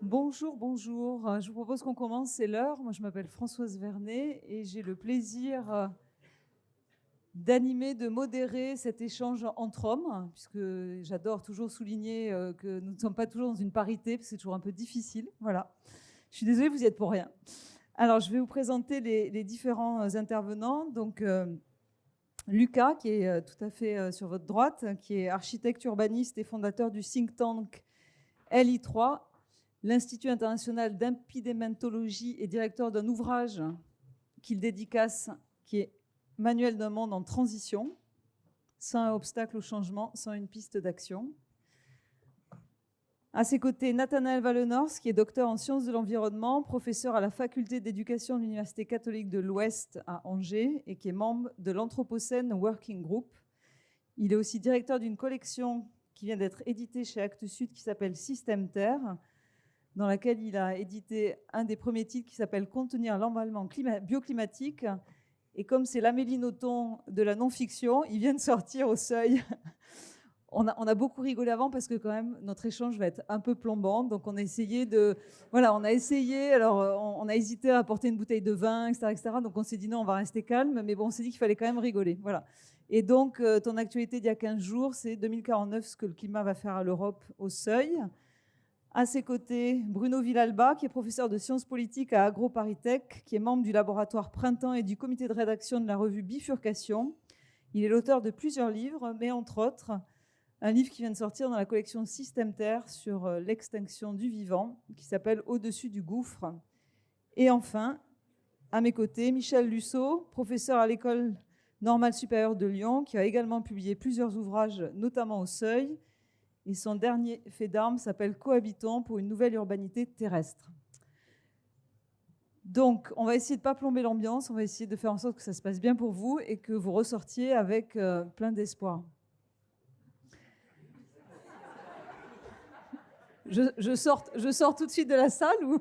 Bonjour, bonjour. Je vous propose qu'on commence, c'est l'heure. Moi, je m'appelle Françoise Vernet et j'ai le plaisir d'animer, de modérer cet échange entre hommes, puisque j'adore toujours souligner que nous ne sommes pas toujours dans une parité, parce que c'est toujours un peu difficile. Voilà. Je suis désolée, vous y êtes pour rien. Alors, je vais vous présenter les différents intervenants. Donc, Lucas, qui est tout à fait sur votre droite, qui est architecte urbaniste et fondateur du think tank LI3, l'Institut international d'impidémentologie, est directeur d'un ouvrage qu'il dédicace, qui est Manuel d'un monde en transition, sans un obstacle au changement, sans une piste d'action. À ses côtés, Nathanaël Wallenhorst, qui est docteur en sciences de l'environnement, professeur à la faculté d'éducation de l'Université catholique de l'Ouest à Angers et qui est membre de l'Anthropocène Working Group. Il est aussi directeur d'une collection qui vient d'être éditée chez Actes Sud qui s'appelle Système Terre, dans laquelle il a édité un des premiers titres qui s'appelle Contenir l'emballement bioclimatique. Et comme c'est l'Amélie Nothomb de la non-fiction, il vient de sortir au Seuil. On a beaucoup rigolé avant parce que quand même notre échange va être un peu plombant. Donc on a essayé alors on a hésité à apporter une bouteille de vin, etc., etc. Donc on s'est dit non, on va rester calme. Mais bon, on s'est dit qu'il fallait quand même rigoler. Voilà. Et donc ton actualité d'il y a 15 jours, c'est 2049, ce que le climat va faire à l'Europe au Seuil. À ses côtés, Bruno Villalba, qui est professeur de sciences politiques à AgroParisTech, qui est membre du laboratoire Printemps et du comité de rédaction de la revue Bifurcation. Il est l'auteur de plusieurs livres, mais entre autres, un livre qui vient de sortir dans la collection Système Terre sur l'extinction du vivant, qui s'appelle Au-dessus du gouffre. Et enfin, à mes côtés, Michel Lusseau, professeur à l'École normale supérieure de Lyon, qui a également publié plusieurs ouvrages, notamment au Seuil. Et son dernier fait d'armes s'appelle Cohabitons pour une nouvelle urbanité terrestre. Donc, on va essayer de ne pas plomber l'ambiance, on va essayer de faire en sorte que ça se passe bien pour vous et que vous ressortiez avec plein d'espoir. Je sors tout de suite de la salle ou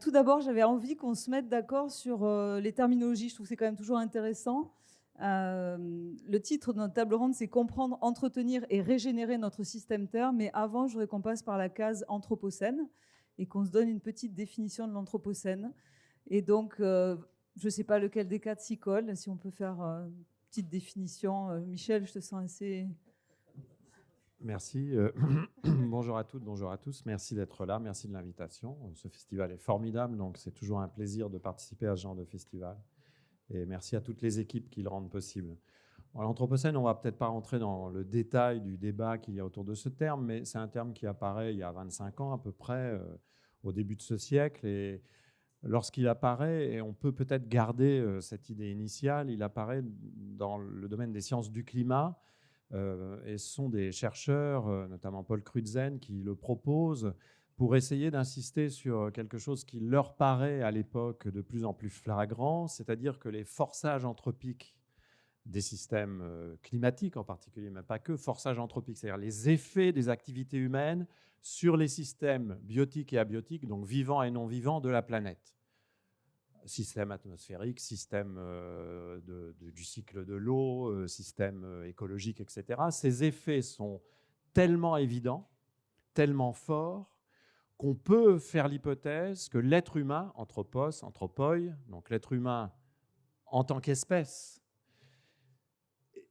tout d'abord, j'avais envie qu'on se mette d'accord sur les terminologies. Je trouve que c'est quand même toujours intéressant. Le titre de notre table ronde, c'est Comprendre, entretenir et régénérer notre système Terre. Mais avant, je voudrais qu'on passe par la case Anthropocène et qu'on se donne une petite définition de l'Anthropocène. Et donc, je ne sais pas lequel des quatre s'y colle. Si on peut faire une petite définition. Michel, je te sens assez... Merci. Bonjour à toutes, bonjour à tous. Merci d'être là, merci de l'invitation. Ce festival est formidable, donc c'est toujours un plaisir de participer à ce genre de festival. Et merci à toutes les équipes qui le rendent possible. L'Anthropocène, on ne va peut-être pas rentrer dans le détail du débat qu'il y a autour de ce terme, mais c'est un terme qui apparaît il y a 25 ans à peu près, au début de ce siècle. Et lorsqu'il apparaît, et on peut peut-être garder cette idée initiale, il apparaît dans le domaine des sciences du climat. Et ce sont des chercheurs, notamment Paul Crutzen, qui le proposent pour essayer d'insister sur quelque chose qui leur paraît à l'époque de plus en plus flagrant, c'est-à-dire que les forçages anthropiques des systèmes climatiques en particulier, mais pas que, forçages anthropiques, c'est-à-dire les effets des activités humaines sur les systèmes biotiques et abiotiques, donc vivants et non vivants de la planète. Système atmosphérique, système du cycle de l'eau, système écologique, etc. Ces effets sont tellement évidents, tellement forts, qu'on peut faire l'hypothèse que l'être humain, anthropos, anthropoi, donc l'être humain en tant qu'espèce,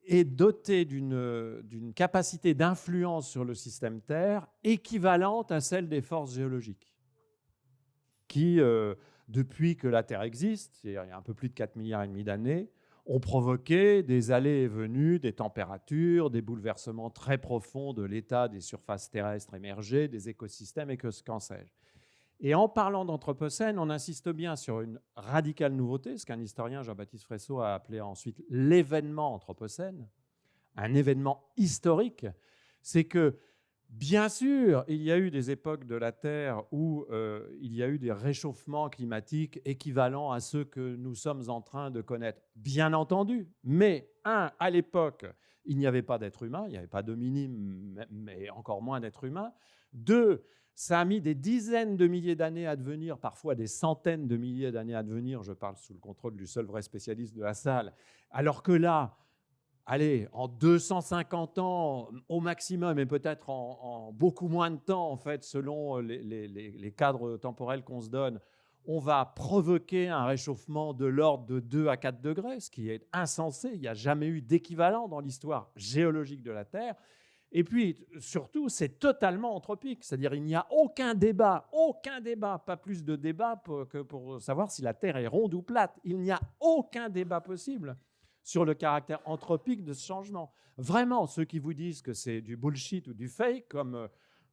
est doté d'une capacité d'influence sur le système Terre équivalente à celle des forces géologiques, qui, depuis que la Terre existe, il y a un peu plus de 4,5 milliards d'années, ont provoqué des allées et venues, des températures, des bouleversements très profonds de l'état des surfaces terrestres émergées, des écosystèmes et qu'en sais-je. Et en parlant d'Anthropocène, on insiste bien sur une radicale nouveauté, ce qu'un historien, Jean-Baptiste Fresso, a appelé ensuite l'événement Anthropocène, un événement historique. C'est que, bien sûr, il y a eu des époques de la Terre où il y a eu des réchauffements climatiques équivalents à ceux que nous sommes en train de connaître, bien entendu. Mais, à l'époque, il n'y avait pas d'être humain, il n'y avait pas d'hominine, mais encore moins d'être humain. 2, ça a mis des dizaines de milliers d'années à devenir, parfois des centaines de milliers d'années à devenir, je parle sous le contrôle du seul vrai spécialiste de la salle, alors que là, allez, en 250 ans au maximum, et peut-être en beaucoup moins de temps, en fait, selon les cadres temporels qu'on se donne, on va provoquer un réchauffement de l'ordre de 2 à 4 degrés, ce qui est insensé. Il n'y a jamais eu d'équivalent dans l'histoire géologique de la Terre. Et puis, surtout, c'est totalement anthropique. C'est-à-dire il n'y a aucun débat, pas plus de débat que pour savoir si la Terre est ronde ou plate. Il n'y a aucun débat possible sur le caractère anthropique de ce changement. Vraiment, ceux qui vous disent que c'est du bullshit ou du fake, comme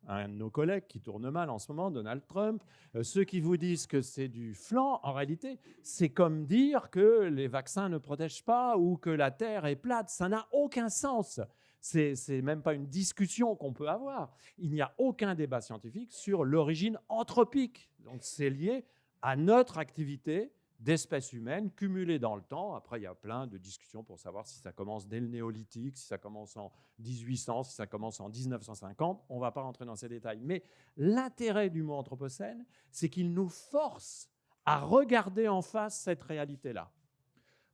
un de nos collègues qui tourne mal en ce moment, Donald Trump, ceux qui vous disent que c'est du flan, en réalité, c'est comme dire que les vaccins ne protègent pas ou que la Terre est plate. Ça n'a aucun sens. C'est même pas une discussion qu'on peut avoir. Il n'y a aucun débat scientifique sur l'origine anthropique. Donc c'est lié à notre activité d'espèces humaines cumulées dans le temps. Après, il y a plein de discussions pour savoir si ça commence dès le néolithique, si ça commence en 1800, si ça commence en 1950. On ne va pas rentrer dans ces détails. Mais l'intérêt du mot anthropocène, c'est qu'il nous force à regarder en face cette réalité-là.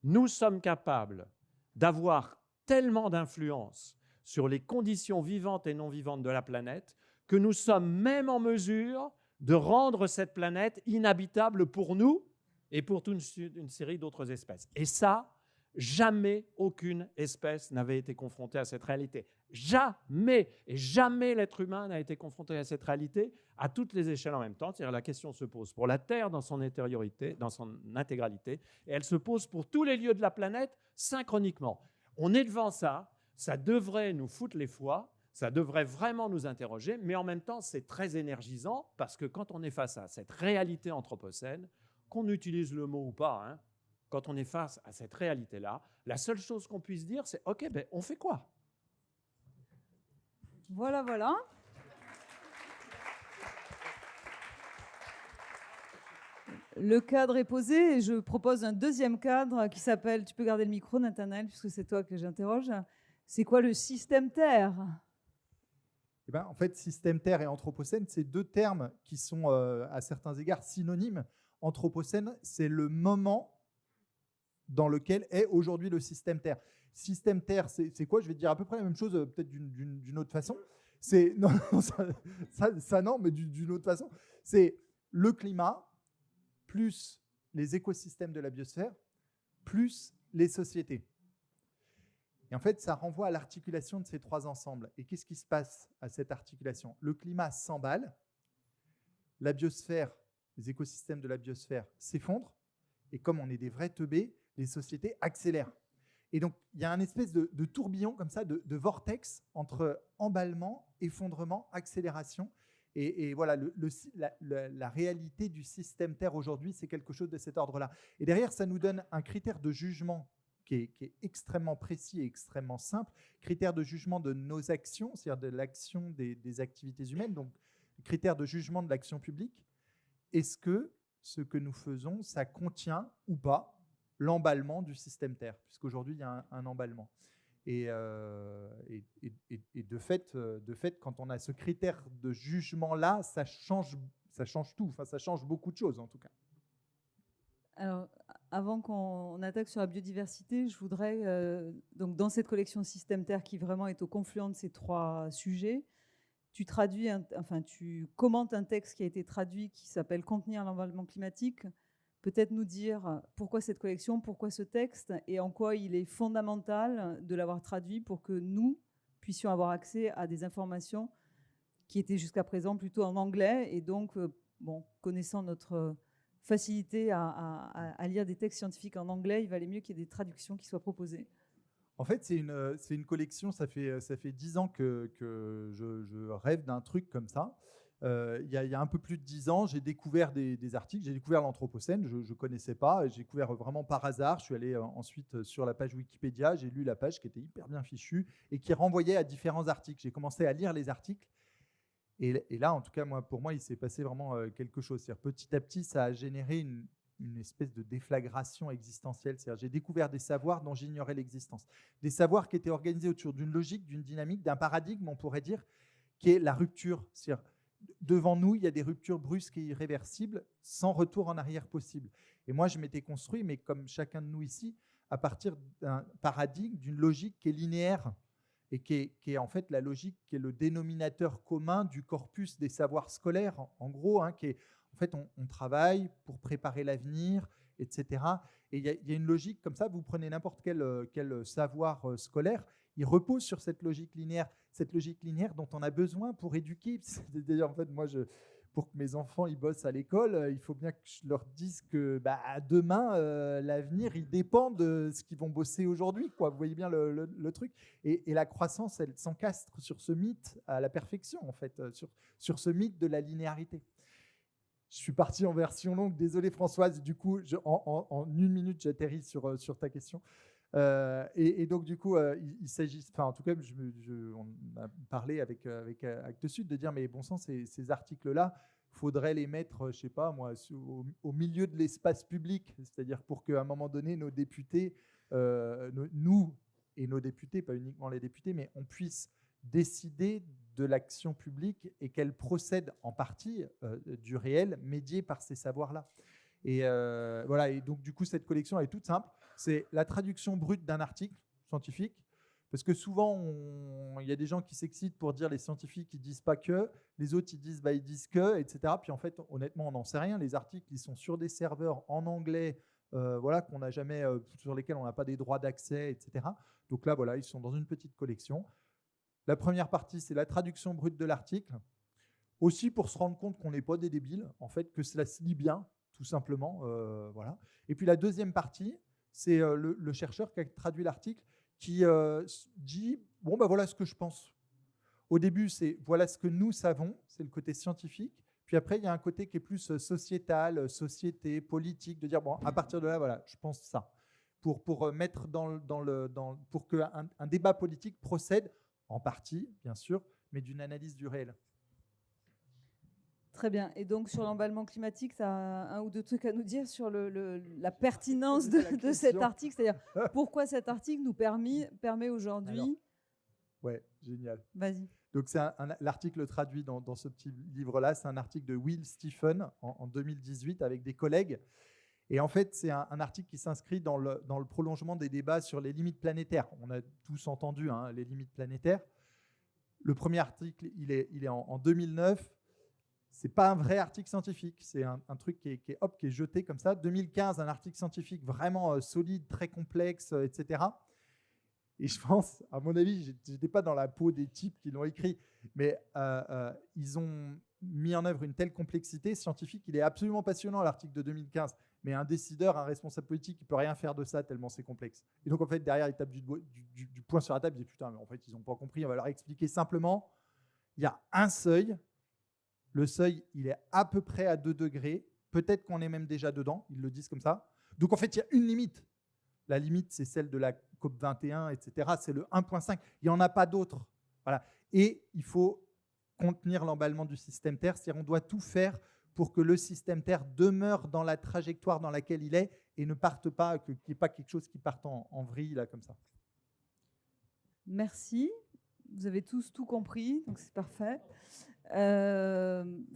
Nous sommes capables d'avoir tellement d'influence sur les conditions vivantes et non vivantes de la planète que nous sommes même en mesure de rendre cette planète inhabitable pour nous et pour toute une série d'autres espèces. Et ça, jamais aucune espèce n'avait été confrontée à cette réalité. Jamais. Et jamais l'être humain n'a été confronté à cette réalité à toutes les échelles en même temps. C'est-à-dire la question se pose pour la Terre dans son intériorité, dans son intégralité, et elle se pose pour tous les lieux de la planète synchroniquement. On est devant ça, ça devrait nous foutre les foies, ça devrait vraiment nous interroger, mais en même temps, c'est très énergisant parce que quand on est face à cette réalité anthropocène, qu'on utilise le mot ou pas, hein, quand on est face à cette réalité-là, la seule chose qu'on puisse dire, c'est « Ok, ben, on fait quoi ?» Voilà, voilà. Le cadre est posé et je propose un deuxième cadre qui s'appelle, tu peux garder le micro Nathanaël puisque c'est toi que j'interroge, c'est quoi le système Terre ? Eh ben, en fait, système Terre et anthropocène, c'est deux termes qui sont à certains égards synonymes. Anthropocène, c'est le moment dans lequel est aujourd'hui le système Terre. Système Terre, c'est quoi ? Je vais te dire à peu près la même chose, peut-être d'une autre façon. Non, non, mais d'une autre façon. C'est le climat, plus les écosystèmes de la biosphère, plus les sociétés. Et en fait, ça renvoie à l'articulation de ces trois ensembles. Et qu'est-ce qui se passe à cette articulation ? Le climat s'emballe, la biosphère, les écosystèmes de la biosphère s'effondrent, et comme on est des vrais teubés, les sociétés accélèrent. Et donc, il y a un espèce de tourbillon comme ça, de vortex entre emballement, effondrement, accélération. Et voilà, la réalité du système Terre aujourd'hui, c'est quelque chose de cet ordre-là. Et derrière, ça nous donne un critère de jugement qui est extrêmement précis et extrêmement simple, critère de jugement de nos actions, c'est-à-dire de l'action des activités humaines, donc critère de jugement de l'action publique. Est-ce que ce que nous faisons, ça contient ou pas l'emballement du système Terre, puisqu'aujourd'hui, il y a un emballement. Et de fait, quand on a ce critère de jugement-là, ça change tout, enfin, ça change beaucoup de choses en tout cas. Alors, avant qu'on attaque sur la biodiversité, je voudrais, donc dans cette collection Système Terre qui vraiment est au confluent de ces trois sujets, tu commentes un texte qui a été traduit qui s'appelle « Contenir l'emballement climatique ». Peut-être nous dire pourquoi cette collection, pourquoi ce texte et en quoi il est fondamental de l'avoir traduit pour que nous puissions avoir accès à des informations qui étaient jusqu'à présent plutôt en anglais. Et donc, connaissant notre facilité à lire des textes scientifiques en anglais, il valait mieux qu'il y ait des traductions qui soient proposées. En fait, c'est une collection, ça fait 10 ans que je rêve d'un truc comme ça. Il y a un peu plus de 10 ans, j'ai découvert des articles, j'ai découvert l'Anthropocène, je ne connaissais pas, j'ai découvert vraiment par hasard. Je suis allé ensuite sur la page Wikipédia, j'ai lu la page qui était hyper bien fichue et qui renvoyait à différents articles. J'ai commencé à lire les articles et là, en tout cas, pour moi, il s'est passé vraiment quelque chose. C'est-à-dire, petit à petit, ça a généré une espèce de déflagration existentielle. C'est-à-dire, j'ai découvert des savoirs dont j'ignorais l'existence. Des savoirs qui étaient organisés autour d'une logique, d'une dynamique, d'un paradigme, on pourrait dire, qui est la rupture. C'est-à-dire, devant nous, il y a des ruptures brusques et irréversibles, sans retour en arrière possible. Et moi, je m'étais construit, mais comme chacun de nous ici, à partir d'un paradigme, d'une logique qui est linéaire et qui est en fait la logique qui est le dénominateur commun du corpus des savoirs scolaires, en gros, qui est, en fait, on travaille pour préparer l'avenir, etc. Et il y a une logique comme ça, vous prenez n'importe quel savoir scolaire, il repose sur cette logique linéaire dont on a besoin pour éduquer. C'est-à-dire, en fait, moi, pour que mes enfants ils bossent à l'école, il faut bien que je leur dise que demain, l'avenir, il dépend de ce qu'ils vont bosser aujourd'hui, quoi. Vous voyez bien le truc. Et la croissance, elle s'encastre sur ce mythe à la perfection, en fait, sur ce mythe de la linéarité. Je suis parti en version longue, désolé Françoise, du coup, en 1 minute, j'atterris sur ta question. Et donc, du coup, il s'agit, enfin, en tout cas, on a parlé avec Actes Sud de dire, mais bon sang, ces articles-là, il faudrait les mettre, je sais pas moi, au milieu de l'espace public, c'est-à-dire pour qu'à un moment donné, nos députés, nous et nos députés, pas uniquement les députés, mais on puisse décider de l'action publique et qu'elle procède en partie du réel, médié par ces savoirs-là. Et voilà. Et donc, du coup, cette collection elle est toute simple. C'est la traduction brute d'un article scientifique. Parce que souvent, il y a des gens qui s'excitent pour dire les scientifiques, ils disent pas que, les autres, ils disent que, etc. Puis en fait, honnêtement, on n'en sait rien. Les articles, ils sont sur des serveurs en anglais, voilà, qu'on n'a jamais, sur lesquels on n'a pas des droits d'accès, etc. Donc là, voilà, ils sont dans une petite collection. La première partie, c'est la traduction brute de l'article. Aussi pour se rendre compte qu'on n'est pas des débiles, en fait, que cela se lit bien, tout simplement. Voilà. Et puis la deuxième partie, c'est le chercheur qui a traduit l'article qui dit « bon, voilà ce que je pense ». Au début, c'est « voilà ce que nous savons », c'est le côté scientifique. Puis après, il y a un côté qui est plus sociétal, société, politique, de dire « bon, à partir de là, voilà, je pense ça ». Pour mettre pour qu'un débat politique procède, en partie, bien sûr, mais d'une analyse du réel. Très bien. Et donc, sur l'emballement climatique, tu as un ou deux trucs à nous dire sur la pertinence de cet article, c'est-à-dire pourquoi cet article nous permet aujourd'hui… Ouais, génial. Vas-y. Donc, c'est l'article traduit dans ce petit livre-là, c'est un article de Will Stephen en 2018 avec des collègues. Et en fait, c'est un article qui s'inscrit dans le prolongement des débats sur les limites planétaires. On a tous entendu les limites planétaires. Le premier article, il est en 2009. Ce n'est pas un vrai article scientifique. C'est un truc qui est jeté comme ça. 2015, un article scientifique vraiment solide, très complexe, etc. Et je pense, à mon avis, je n'étais pas dans la peau des types qui l'ont écrit, mais ils ont mis en œuvre une telle complexité scientifique. Il est absolument passionnant, l'article de 2015. Mais un décideur, un responsable politique, il ne peut rien faire de ça tellement c'est complexe. Et donc, en fait, derrière, il tape du poing sur la table. Il dit, putain, mais en fait, ils n'ont pas compris. On va leur expliquer simplement. Il y a un seuil. Le seuil, il est à peu près à 2 degrés. Peut-être qu'on est même déjà dedans. Ils le disent comme ça. Donc, en fait, il y a une limite. La limite, c'est celle de la COP21, etc. C'est le 1,5. Il n'y en a pas d'autre. Voilà. Et il faut contenir l'emballement du système Terre. C'est-à-dire on doit tout faire pour que le système Terre demeure dans la trajectoire dans laquelle il est et ne parte pas, qu'il n'y ait pas quelque chose qui parte en vrille, là, comme ça. Merci. Vous avez tous tout compris, donc c'est parfait.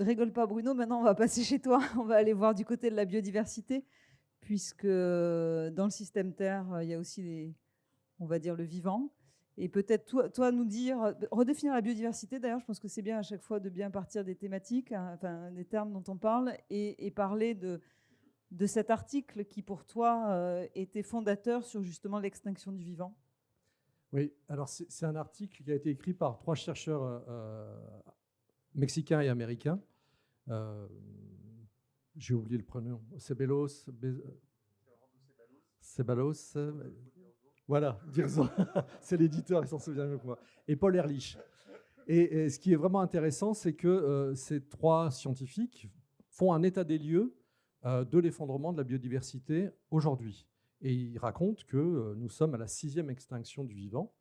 Rigole pas, Bruno. Maintenant, on va passer chez toi. On va aller voir du côté de la biodiversité, puisque dans le système Terre, il y a aussi on va dire, le vivant. Et peut-être toi nous dire, redéfinir la biodiversité, d'ailleurs, je pense que c'est bien à chaque fois de bien partir des thématiques, enfin des termes dont on parle, et parler de cet article qui, pour toi, était fondateur sur justement l'extinction du vivant. Oui, alors c'est un article qui a été écrit par 3 chercheurs mexicains et américains. J'ai oublié le prénom. Ceballos. Voilà, c'est l'éditeur, il s'en souvient mieux que moi. Et Paul Ehrlich. Et ce qui est vraiment intéressant, c'est que ces 3 scientifiques font un état des lieux de l'effondrement de la biodiversité aujourd'hui. Et ils racontent que nous sommes à la 6e extinction du vivant.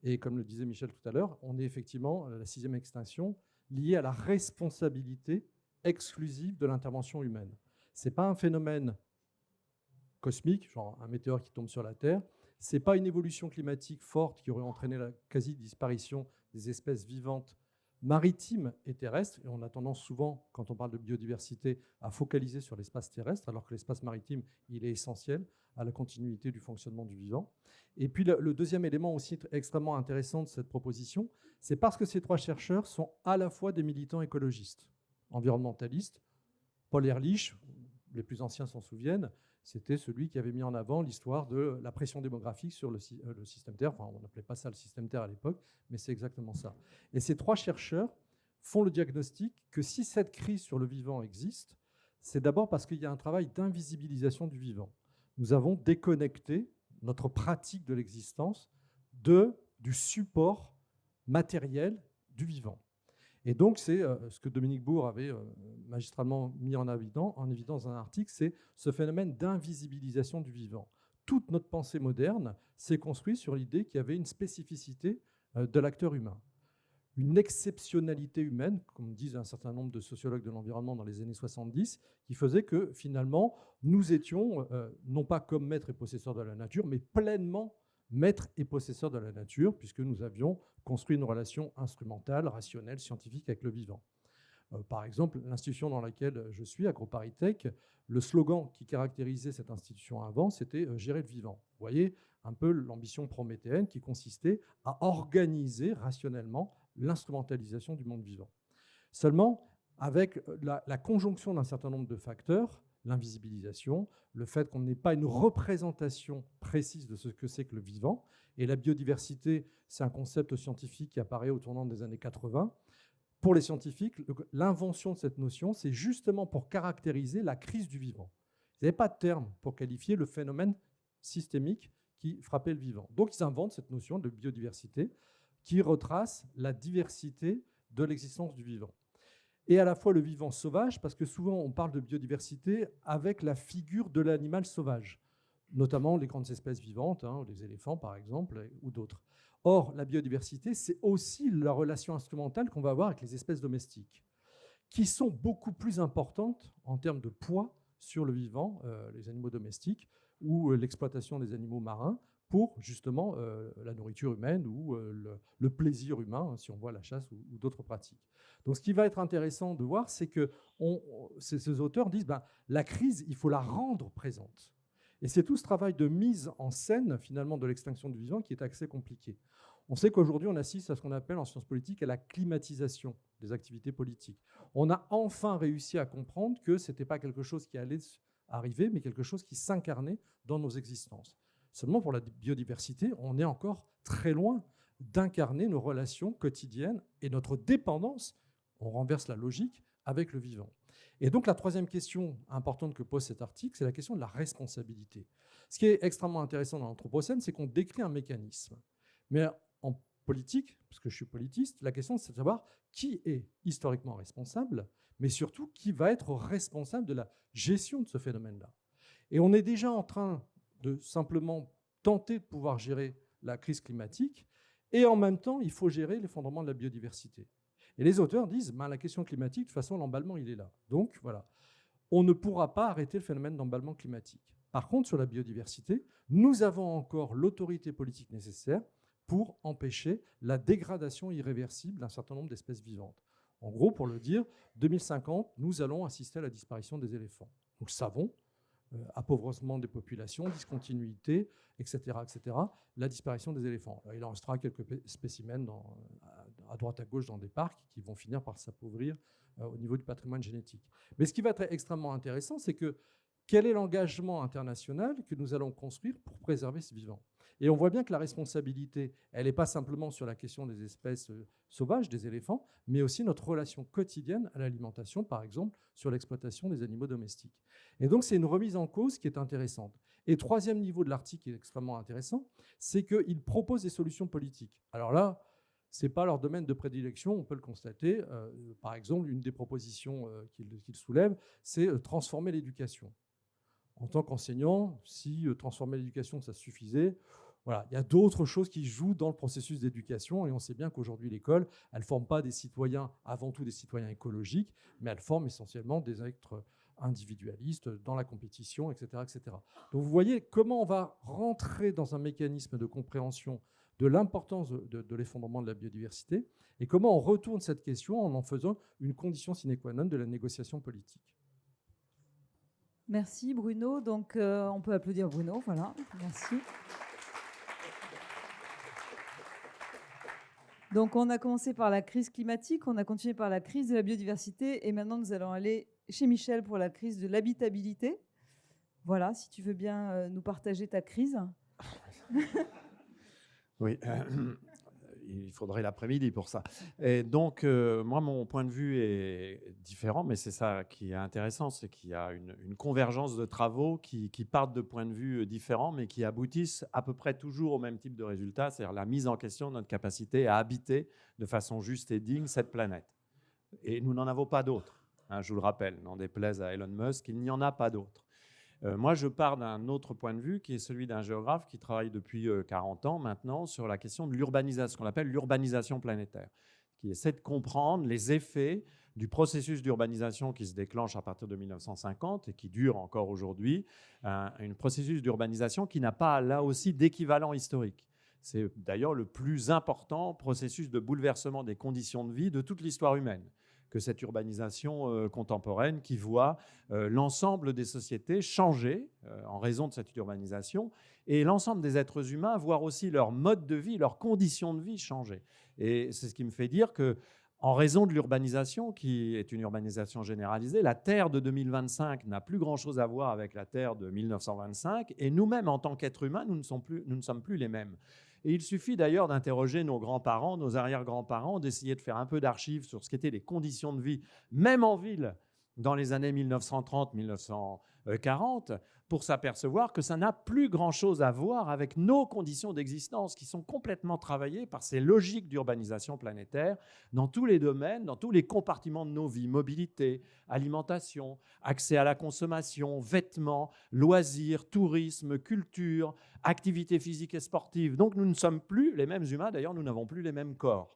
Et comme le disait Michel tout à l'heure, on est effectivement à la 6e extinction liée à la responsabilité exclusive de l'intervention humaine. Ce n'est pas un phénomène cosmique, genre un météore qui tombe sur la Terre. Ce n'est pas une évolution climatique forte qui aurait entraîné la quasi-disparition des espèces vivantes maritime et terrestre. Et on a tendance souvent, quand on parle de biodiversité, à focaliser sur l'espace terrestre, alors que l'espace maritime, il est essentiel à la continuité du fonctionnement du vivant. Et puis le deuxième élément aussi extrêmement intéressant de cette proposition, c'est parce que ces 3 chercheurs sont à la fois des militants écologistes, environnementalistes. Paul Ehrlich, les plus anciens s'en souviennent, c'était celui qui avait mis en avant l'histoire de la pression démographique sur le système Terre. Enfin, on n'appelait pas ça le système Terre à l'époque, mais c'est exactement ça. Et ces 3 chercheurs font le diagnostic que si cette crise sur le vivant existe, c'est d'abord parce qu'il y a un travail d'invisibilisation du vivant. Nous avons déconnecté notre pratique de l'existence du support matériel du vivant. Et donc, c'est ce que Dominique Bourg avait magistralement mis en évidence dans un article, c'est ce phénomène d'invisibilisation du vivant. Toute notre pensée moderne s'est construite sur l'idée qu'il y avait une spécificité de l'acteur humain, une exceptionnalité humaine, comme disent un certain nombre de sociologues de l'environnement dans les années 70, qui faisait que finalement, nous étions non pas comme maîtres et possesseurs de la nature, mais pleinement maîtres et possesseurs de la nature, puisque nous avions construit une relation instrumentale, rationnelle, scientifique avec le vivant. Par exemple, l'institution dans laquelle je suis, AgroParisTech, le slogan qui caractérisait cette institution avant, c'était « gérer le vivant ». Vous voyez un peu l'ambition prométhéenne qui consistait à organiser rationnellement l'instrumentalisation du monde vivant. Seulement, avec la conjonction d'un certain nombre de facteurs, l'invisibilisation, le fait qu'on n'ait pas une représentation précise de ce que c'est que le vivant. Et la biodiversité, c'est un concept scientifique qui apparaît au tournant des années 80. Pour les scientifiques, l'invention de cette notion, c'est justement pour caractériser la crise du vivant. Ils n'avaient pas de terme pour qualifier le phénomène systémique qui frappait le vivant. Donc, ils inventent cette notion de biodiversité qui retrace la diversité de l'existence du vivant. Et à la fois le vivant sauvage, parce que souvent on parle de biodiversité avec la figure de l'animal sauvage, notamment les grandes espèces vivantes, les éléphants par exemple, ou d'autres. Or, la biodiversité, c'est aussi la relation instrumentale qu'on va avoir avec les espèces domestiques, qui sont beaucoup plus importantes en termes de poids sur le vivant, les animaux domestiques, ou l'exploitation des animaux marins, pour justement la nourriture humaine ou le plaisir humain, si on voit la chasse ou d'autres pratiques. Donc ce qui va être intéressant de voir, c'est que ces auteurs disent la crise, il faut la rendre présente. Et c'est tout ce travail de mise en scène, finalement, de l'extinction du vivant qui est assez compliqué. On sait qu'aujourd'hui, on assiste à ce qu'on appelle en sciences politiques à la climatisation des activités politiques. On a enfin réussi à comprendre que ce n'était pas quelque chose qui allait arriver, mais quelque chose qui s'incarnait dans nos existences. Seulement, pour la biodiversité, on est encore très loin d'incarner nos relations quotidiennes et notre dépendance, on renverse la logique, avec le vivant. Et donc, la troisième question importante que pose cet article, c'est la question de la responsabilité. Ce qui est extrêmement intéressant dans l'Anthropocène, c'est qu'on décrit un mécanisme. Mais en politique, parce que je suis politiste, la question, c'est de savoir qui est historiquement responsable, mais surtout qui va être responsable de la gestion de ce phénomène-là. Et on est déjà en train de simplement tenter de pouvoir gérer la crise climatique, et en même temps, il faut gérer l'effondrement de la biodiversité. Et les auteurs disent, la question climatique, de toute façon, l'emballement, il est là. Donc, voilà, on ne pourra pas arrêter le phénomène d'emballement climatique. Par contre, sur la biodiversité, nous avons encore l'autorité politique nécessaire pour empêcher la dégradation irréversible d'un certain nombre d'espèces vivantes. En gros, pour le dire, 2050, nous allons assister à la disparition des éléphants. Nous le savons, appauvrissement des populations, discontinuité, etc., etc., la disparition des éléphants. Il en restera quelques spécimens à droite à gauche dans des parcs qui vont finir par s'appauvrir au niveau du patrimoine génétique. Mais ce qui va être extrêmement intéressant, c'est que quel est l'engagement international que nous allons construire pour préserver ce vivant ? Et on voit bien que la responsabilité, elle n'est pas simplement sur la question des espèces sauvages, des éléphants, mais aussi notre relation quotidienne à l'alimentation, par exemple, sur l'exploitation des animaux domestiques. Et donc, c'est une remise en cause qui est intéressante. Et troisième niveau de l'article qui est extrêmement intéressant, c'est qu'il propose des solutions politiques. Alors là, ce n'est pas leur domaine de prédilection, on peut le constater. Par exemple, une des propositions qu'il soulève, c'est transformer l'éducation. En tant qu'enseignant, si transformer l'éducation, ça suffisait, voilà, il y a d'autres choses qui jouent dans le processus d'éducation et on sait bien qu'aujourd'hui, l'école, elle ne forme pas des citoyens, avant tout des citoyens écologiques, mais elle forme essentiellement des êtres individualistes dans la compétition, etc., etc. Donc vous voyez comment on va rentrer dans un mécanisme de compréhension de l'importance de l'effondrement de la biodiversité Et comment on retourne cette question en faisant une condition sine qua non de la négociation politique. Merci Bruno. Donc on peut applaudir Bruno. Voilà, merci. Donc on a commencé par la crise climatique, on a continué par la crise de la biodiversité et maintenant nous allons aller chez Michel pour la crise de l'habitabilité. Voilà, si tu veux bien nous partager ta crise. Oui, il faudrait l'après-midi pour ça. Et donc, moi, mon point de vue est différent, mais c'est ça qui est intéressant, c'est qu'il y a une convergence de travaux qui partent de points de vue différents, mais qui aboutissent à peu près toujours au même type de résultat, c'est-à-dire la mise en question de notre capacité à habiter de façon juste et digne cette planète. Et nous n'en avons pas d'autres, hein, je vous le rappelle, n'en déplaise à Elon Musk, il n'y en a pas d'autres. Moi, je pars d'un autre point de vue qui est celui d'un géographe qui travaille depuis 40 ans maintenant sur la question de l'urbanisation, ce qu'on appelle l'urbanisation planétaire, qui essaie de comprendre les effets du processus d'urbanisation qui se déclenche à partir de 1950 et qui dure encore aujourd'hui, un processus d'urbanisation qui n'a pas là aussi d'équivalent historique. C'est d'ailleurs le plus important processus de bouleversement des conditions de vie de toute l'histoire humaine, que cette urbanisation contemporaine qui voit l'ensemble des sociétés changer en raison de cette urbanisation et l'ensemble des êtres humains voir aussi leur mode de vie, leurs conditions de vie changer. Et c'est ce qui me fait dire que, en raison de l'urbanisation, qui est une urbanisation généralisée, la Terre de 2025 n'a plus grand-chose à voir avec la Terre de 1925 et nous-mêmes, en tant qu'êtres humains, nous ne sommes plus les mêmes. Et il suffit d'ailleurs d'interroger nos grands-parents, nos arrière-grands-parents, d'essayer de faire un peu d'archives sur ce qu'étaient les conditions de vie, même en ville, dans les années 1930-1940, pour s'apercevoir que ça n'a plus grand-chose à voir avec nos conditions d'existence, qui sont complètement travaillées par ces logiques d'urbanisation planétaire dans tous les domaines, dans tous les compartiments de nos vies, mobilité, alimentation, accès à la consommation, vêtements, loisirs, tourisme, culture, activité physique et sportive. Donc nous ne sommes plus les mêmes humains, d'ailleurs nous n'avons plus les mêmes corps.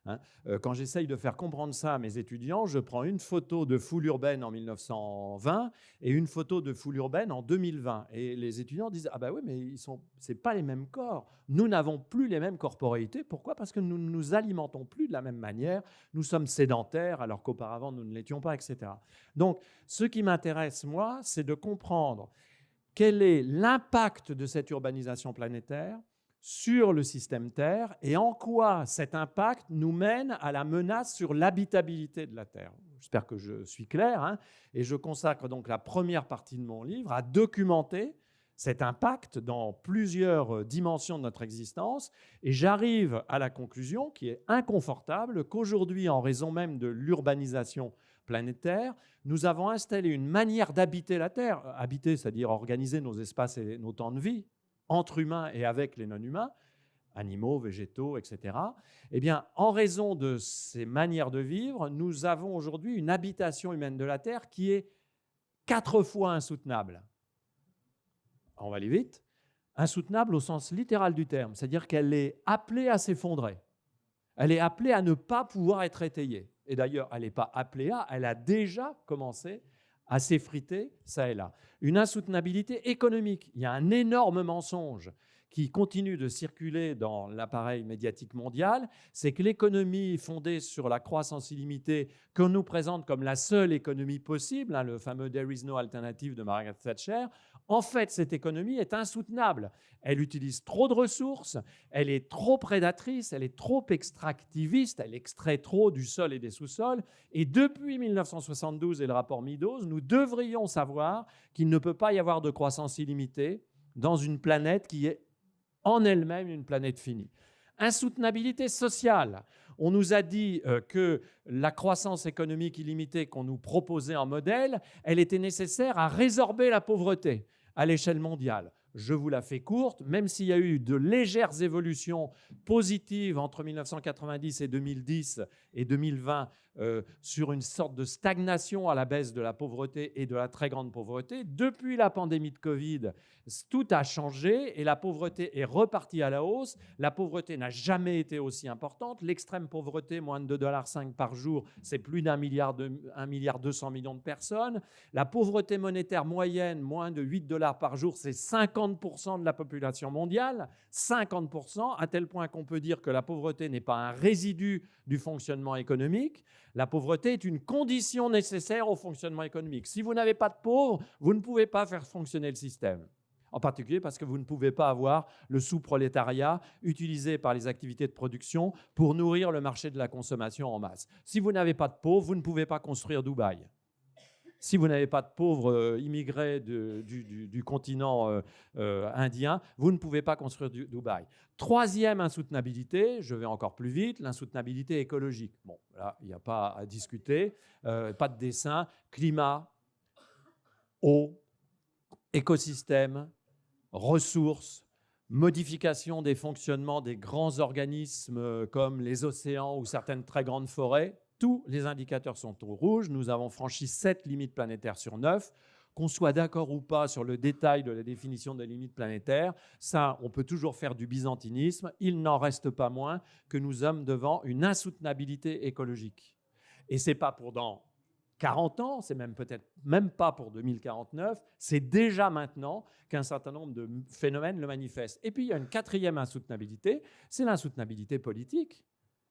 Hein, quand j'essaye de faire comprendre ça à mes étudiants, je prends une photo de foule urbaine en 1920 et une photo de foule urbaine en 2020. Et les étudiants disent « Ah ben oui, mais c'est pas les mêmes corps. Nous n'avons plus les mêmes corporéités. Pourquoi ? Parce que nous ne nous alimentons plus de la même manière. Nous sommes sédentaires alors qu'auparavant nous ne l'étions pas, etc. » Donc, ce qui m'intéresse, moi, c'est de comprendre quel est l'impact de cette urbanisation planétaire sur le système Terre et en quoi cet impact nous mène à la menace sur l'habitabilité de la Terre. J'espère que je suis clair, hein, et je consacre donc la première partie de mon livre à documenter cet impact dans plusieurs dimensions de notre existence et j'arrive à la conclusion qui est inconfortable qu'aujourd'hui, en raison même de l'urbanisation planétaire, nous avons installé une manière d'habiter la Terre, habiter, c'est-à-dire organiser nos espaces et nos temps de vie, entre humains et avec les non-humains, animaux, végétaux, etc., eh bien, en raison de ces manières de vivre, nous avons aujourd'hui une habitation humaine de la Terre qui est 4 fois insoutenable. On va aller vite. Insoutenable au sens littéral du terme, c'est-à-dire qu'elle est appelée à s'effondrer. Elle est appelée à ne pas pouvoir être étayée. Et d'ailleurs, elle n'est pas appelée à, elle a déjà commencé à s'effriter, ça et là. Une insoutenabilité économique. Il y a un énorme mensonge qui continue de circuler dans l'appareil médiatique mondial, c'est que l'économie fondée sur la croissance illimitée, qu'on nous présente comme la seule économie possible, hein, le fameux « There is no alternative » de Margaret Thatcher, en fait, cette économie est insoutenable. Elle utilise trop de ressources, elle est trop prédatrice, elle est trop extractiviste, elle extrait trop du sol et des sous-sols. Et depuis 1972 et le rapport Meadows, nous devrions savoir qu'il ne peut pas y avoir de croissance illimitée dans une planète qui est en elle-même une planète finie. Insoutenabilité sociale. On nous a dit que la croissance économique illimitée qu'on nous proposait en modèle, elle était nécessaire à résorber la pauvreté à l'échelle mondiale. Je vous la fais courte, même s'il y a eu de légères évolutions positives entre 1990 et 2010 et 2020 sur une sorte de stagnation à la baisse de la pauvreté et de la très grande pauvreté, depuis la pandémie de Covid, tout a changé et la pauvreté est repartie à la hausse. La pauvreté n'a jamais été aussi importante. L'extrême pauvreté, moins de 2,5 $ par jour, c'est plus d'1,2 milliard de personnes. La pauvreté monétaire moyenne, moins de 8 $ par jour, c'est 50 50% de la population mondiale, 50%, à tel point qu'on peut dire que la pauvreté n'est pas un résidu du fonctionnement économique. La pauvreté est une condition nécessaire au fonctionnement économique. Si vous n'avez pas de pauvres, vous ne pouvez pas faire fonctionner le système. En particulier parce que vous ne pouvez pas avoir le sous-prolétariat utilisé par les activités de production pour nourrir le marché de la consommation en masse. Si vous n'avez pas de pauvres, vous ne pouvez pas construire Dubaï. Si vous n'avez pas de pauvres immigrés du continent indien, vous ne pouvez pas construire Dubaï. Troisième insoutenabilité, je vais encore plus vite, l'insoutenabilité écologique. Bon, là, il n'y a pas à discuter, pas de dessin. Climat, eau, écosystème, ressources, modification des fonctionnements des grands organismes comme les océans ou certaines très grandes forêts. Tous les indicateurs sont au rouge. Nous avons franchi 7 limites planétaires sur 9. Qu'on soit d'accord ou pas sur le détail de la définition des limites planétaires, ça, on peut toujours faire du byzantinisme. Il n'en reste pas moins que nous sommes devant une insoutenabilité écologique. Et ce n'est pas pour dans 40 ans, c'est même peut-être même pas pour 2049, c'est déjà maintenant qu'un certain nombre de phénomènes le manifestent. Et puis il y a une quatrième insoutenabilité, c'est l'insoutenabilité politique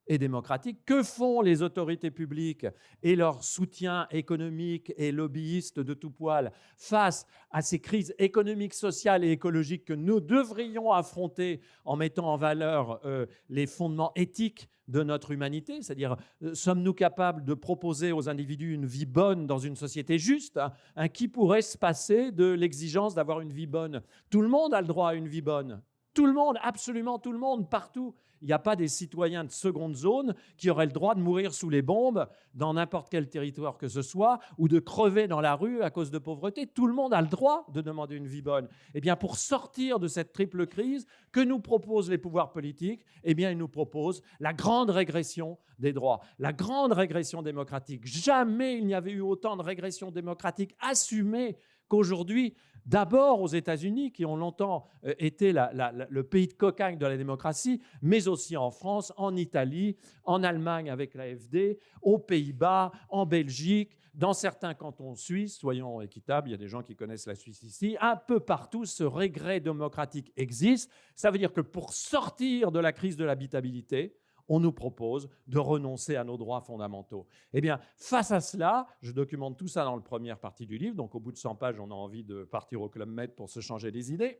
et démocratique. Que font les autorités publiques et leurs soutiens économiques et lobbyistes de tout poil face à ces crises économiques, sociales et écologiques que nous devrions affronter en mettant en valeur les fondements éthiques de notre humanité, c'est-à-dire sommes-nous capables de proposer aux individus une vie bonne dans une société juste, hein, qui pourrait se passer de l'exigence d'avoir une vie bonne? Tout le monde a le droit à une vie bonne. Tout le monde, absolument tout le monde, partout. Il n'y a pas des citoyens de seconde zone qui auraient le droit de mourir sous les bombes dans n'importe quel territoire que ce soit ou de crever dans la rue à cause de pauvreté. Tout le monde a le droit de demander une vie bonne. Eh bien, pour sortir de cette triple crise, que nous proposent les pouvoirs politiques? Eh bien, ils nous proposent la grande régression des droits, la grande régression démocratique. Jamais il n'y avait eu autant de régression démocratique assumée qu'aujourd'hui. D'abord aux États-Unis, qui ont longtemps été le pays de cocagne de la démocratie, mais aussi en France, en Italie, en Allemagne avec l'AfD, aux Pays-Bas, en Belgique, dans certains cantons suisses, soyons équitables, il y a des gens qui connaissent la Suisse ici, un peu partout, ce regret démocratique existe. Ça veut dire que pour sortir de la crise de l'habitabilité, on nous propose de renoncer à nos droits fondamentaux. Eh bien, face à cela, je documente tout ça dans la première partie du livre, donc au bout de 100 pages, on a envie de partir au Club Med pour se changer les idées.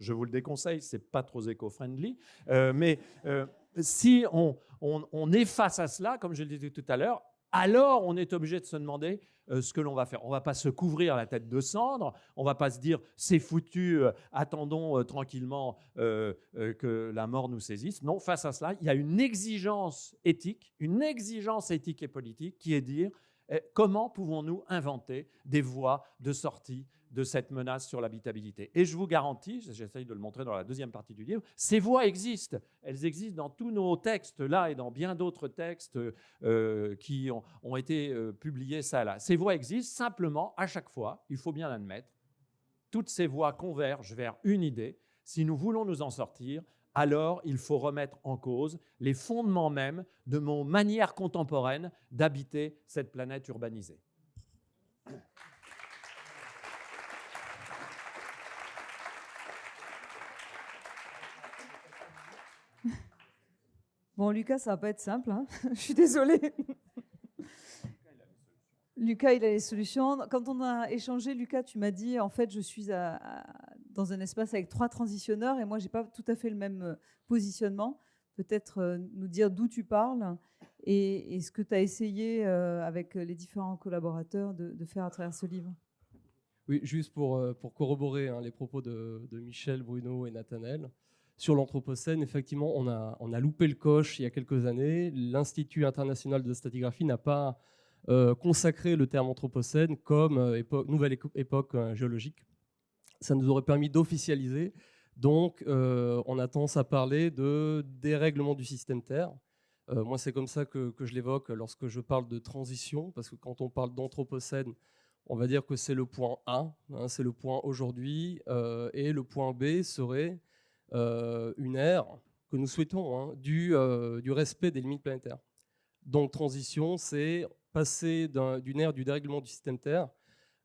Je vous le déconseille, ce n'est pas trop éco-friendly, mais si on est face à cela, comme je le disais tout à l'heure, alors on est obligé de se demander ce que l'on va faire. On ne va pas se couvrir la tête de cendre, on ne va pas se dire c'est foutu, attendons tranquillement que la mort nous saisisse. Non, face à cela, il y a une exigence éthique et politique qui est de dire comment pouvons-nous inventer des voies de sortie de cette menace sur l'habitabilité. Et je vous garantis, j'essaye de le montrer dans la deuxième partie du livre, ces voies existent. Elles existent dans tous nos textes, là, et dans bien d'autres textes qui ont été publiés ça, là. Ces voies existent, simplement, à chaque fois, il faut bien l'admettre, toutes ces voies convergent vers une idée. Si nous voulons nous en sortir, alors il faut remettre en cause les fondements même de nos manières contemporaines d'habiter cette planète urbanisée. Bon, Lucas, ça va pas être simple, hein. Je suis désolée. Lucas, il a les solutions. Quand on a échangé, Lucas, tu m'as dit, en fait, je suis dans un espace avec 3 transitionneurs et moi, j'ai pas tout à fait le même positionnement. Peut-être nous dire d'où tu parles et ce que tu as essayé avec les différents collaborateurs de faire à travers ce livre. Oui, juste pour corroborer les propos de Michel, Bruno et Nathanaël. Sur l'Anthropocène, effectivement, on a loupé le coche il y a quelques années. L'Institut international de stratigraphie n'a pas consacré le terme Anthropocène comme nouvelle époque géologique. Ça nous aurait permis d'officialiser. Donc, on a tendance à parler de dérèglement du système Terre. Moi, c'est comme ça que je l'évoque lorsque je parle de transition, parce que quand on parle d'Anthropocène, on va dire que c'est le point A, c'est le point aujourd'hui, et le point B serait une ère que nous souhaitons du respect des limites planétaires. Donc transition, c'est passer d'une ère du dérèglement du système Terre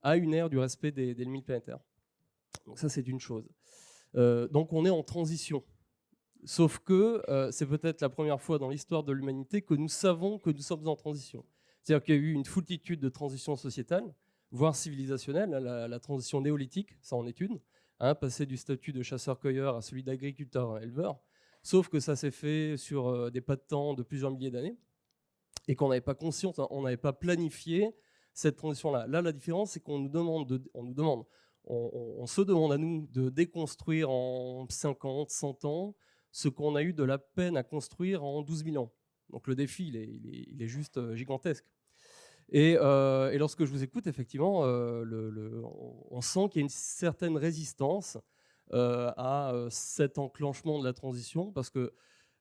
à une ère du respect des limites planétaires. Donc ça, c'est une chose. Donc on est en transition. Sauf que c'est peut-être la première fois dans l'histoire de l'humanité que nous savons que nous sommes en transition. C'est-à-dire qu'il y a eu une foultitude de transitions sociétales, voire civilisationnelles. La transition néolithique, ça en est une, passer du statut de chasseur-cueilleur à celui d'agriculteur-éleveur. Sauf que ça s'est fait sur des pas de temps de plusieurs milliers d'années et qu'on n'avait pas conscience, on n'avait pas planifié cette transition-là. Là, la différence, c'est qu'on nous demande, on se demande à nous de déconstruire en 50, 100 ans ce qu'on a eu de la peine à construire en 12 000 ans. Donc le défi, il est juste gigantesque. Et lorsque je vous écoute, effectivement, on sent qu'il y a une certaine résistance à cet enclenchement de la transition, parce que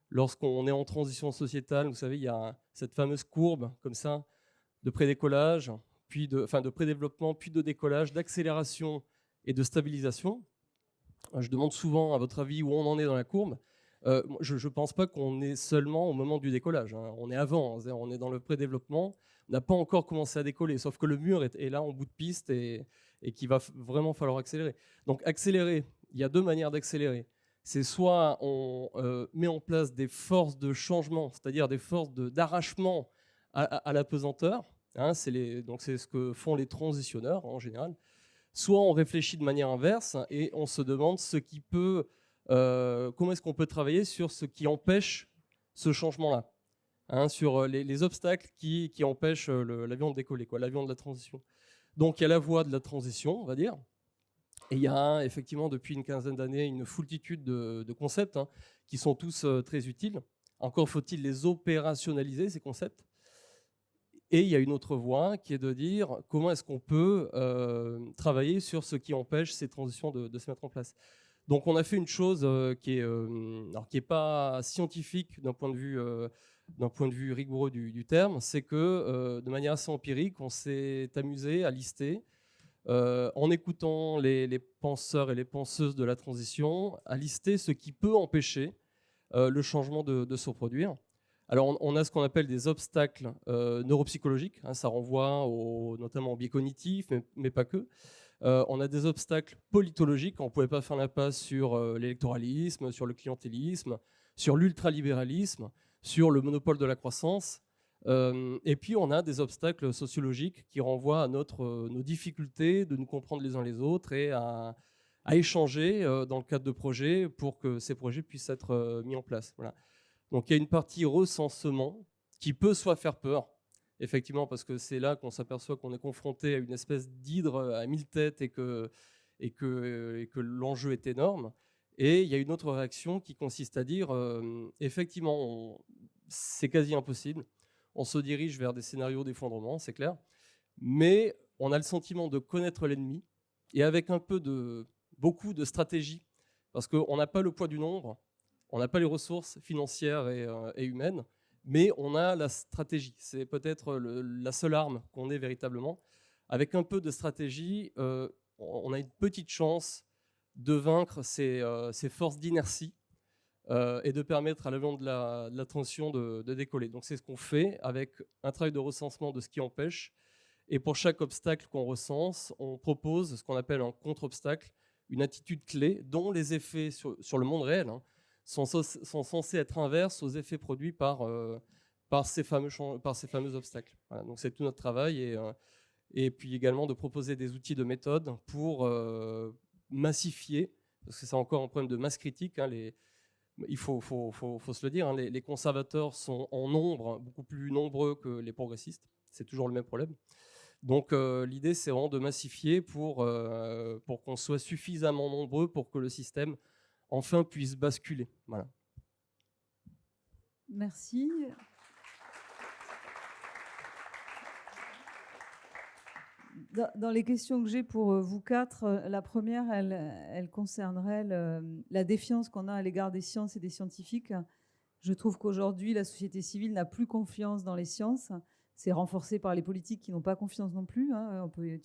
lorsqu'on est en transition sociétale, vous savez, il y a cette fameuse courbe comme ça de prédécollage, de prédéveloppement, puis de décollage, d'accélération et de stabilisation. Je demande souvent, à votre avis, où on en est dans la courbe. Je ne pense pas qu'on est seulement au moment du décollage. On est avant, on est dans le prédéveloppement. On n'a pas encore commencé à décoller, sauf que le mur est là en bout de piste et qu'il va vraiment falloir accélérer. Donc accélérer, il y a deux manières d'accélérer. C'est soit on met en place des forces de changement, c'est-à-dire des forces d'arrachement à la pesanteur. Donc c'est ce que font les transitionneurs en général. Soit on réfléchit de manière inverse et on se demande comment est-ce qu'on peut travailler sur ce qui empêche ce changement-là, sur les obstacles qui empêchent l'avion de décoller, l'avion de la transition. Donc il y a la voie de la transition, on va dire, et il y a effectivement depuis une quinzaine d'années une foultitude de concepts qui sont tous très utiles. Encore faut-il les opérationnaliser, ces concepts. Et il y a une autre voie qui est de dire comment est-ce qu'on peut travailler sur ce qui empêche ces transitions de se mettre en place. Donc on a fait une chose qui est pas scientifique d'un point de vue rigoureux du terme, c'est que de manière assez empirique, on s'est amusé à lister, en écoutant les penseurs et les penseuses de la transition, à lister ce qui peut empêcher le changement de se produire. Alors on a ce qu'on appelle des obstacles neuropsychologiques, ça renvoie notamment au biais cognitif, mais pas que. On a des obstacles politologiques, on ne pouvait pas faire l'impasse sur l'électoralisme, sur le clientélisme, sur l'ultralibéralisme, sur le monopole de la croissance. Et puis on a des obstacles sociologiques qui renvoient à nos difficultés de nous comprendre les uns les autres et à échanger dans le cadre de projets pour que ces projets puissent être mis en place. Voilà. Donc il y a une partie recensement qui peut soit faire peur, effectivement, parce que c'est là qu'on s'aperçoit qu'on est confronté à une espèce d'hydre à 1000 têtes et que l'enjeu est énorme. Et il y a une autre réaction qui consiste à dire, effectivement, c'est quasi impossible. On se dirige vers des scénarios d'effondrement, c'est clair. Mais on a le sentiment de connaître l'ennemi et avec beaucoup de stratégie, parce qu'on n'a pas le poids du nombre, on n'a pas les ressources financières et humaines, mais on a la stratégie. C'est peut-être la seule arme qu'on ait véritablement. Avec un peu de stratégie, on a une petite chance de vaincre ces forces d'inertie et de permettre à l'avion de la transition de décoller. Donc c'est ce qu'on fait avec un travail de recensement de ce qui empêche. Et pour chaque obstacle qu'on recense, on propose ce qu'on appelle un contre-obstacle, une attitude clé dont les effets sur le monde réel sont censés être inverses aux effets produits par ces fameux obstacles. Voilà, donc c'est tout notre travail et puis également de proposer des outils de méthode pour massifier, parce que c'est encore un problème de masse critique. Il faut se le dire, les conservateurs sont en nombre beaucoup plus nombreux que les progressistes. C'est toujours le même problème. Donc l'idée, c'est vraiment de massifier pour qu'on soit suffisamment nombreux pour que le système enfin puisse basculer. Voilà. Merci. Dans les questions que j'ai pour vous quatre, la première, elle concernerait la défiance qu'on a à l'égard des sciences et des scientifiques. Je trouve qu'aujourd'hui, la société civile n'a plus confiance dans les sciences. C'est renforcé par les politiques qui n'ont pas confiance non plus. On peut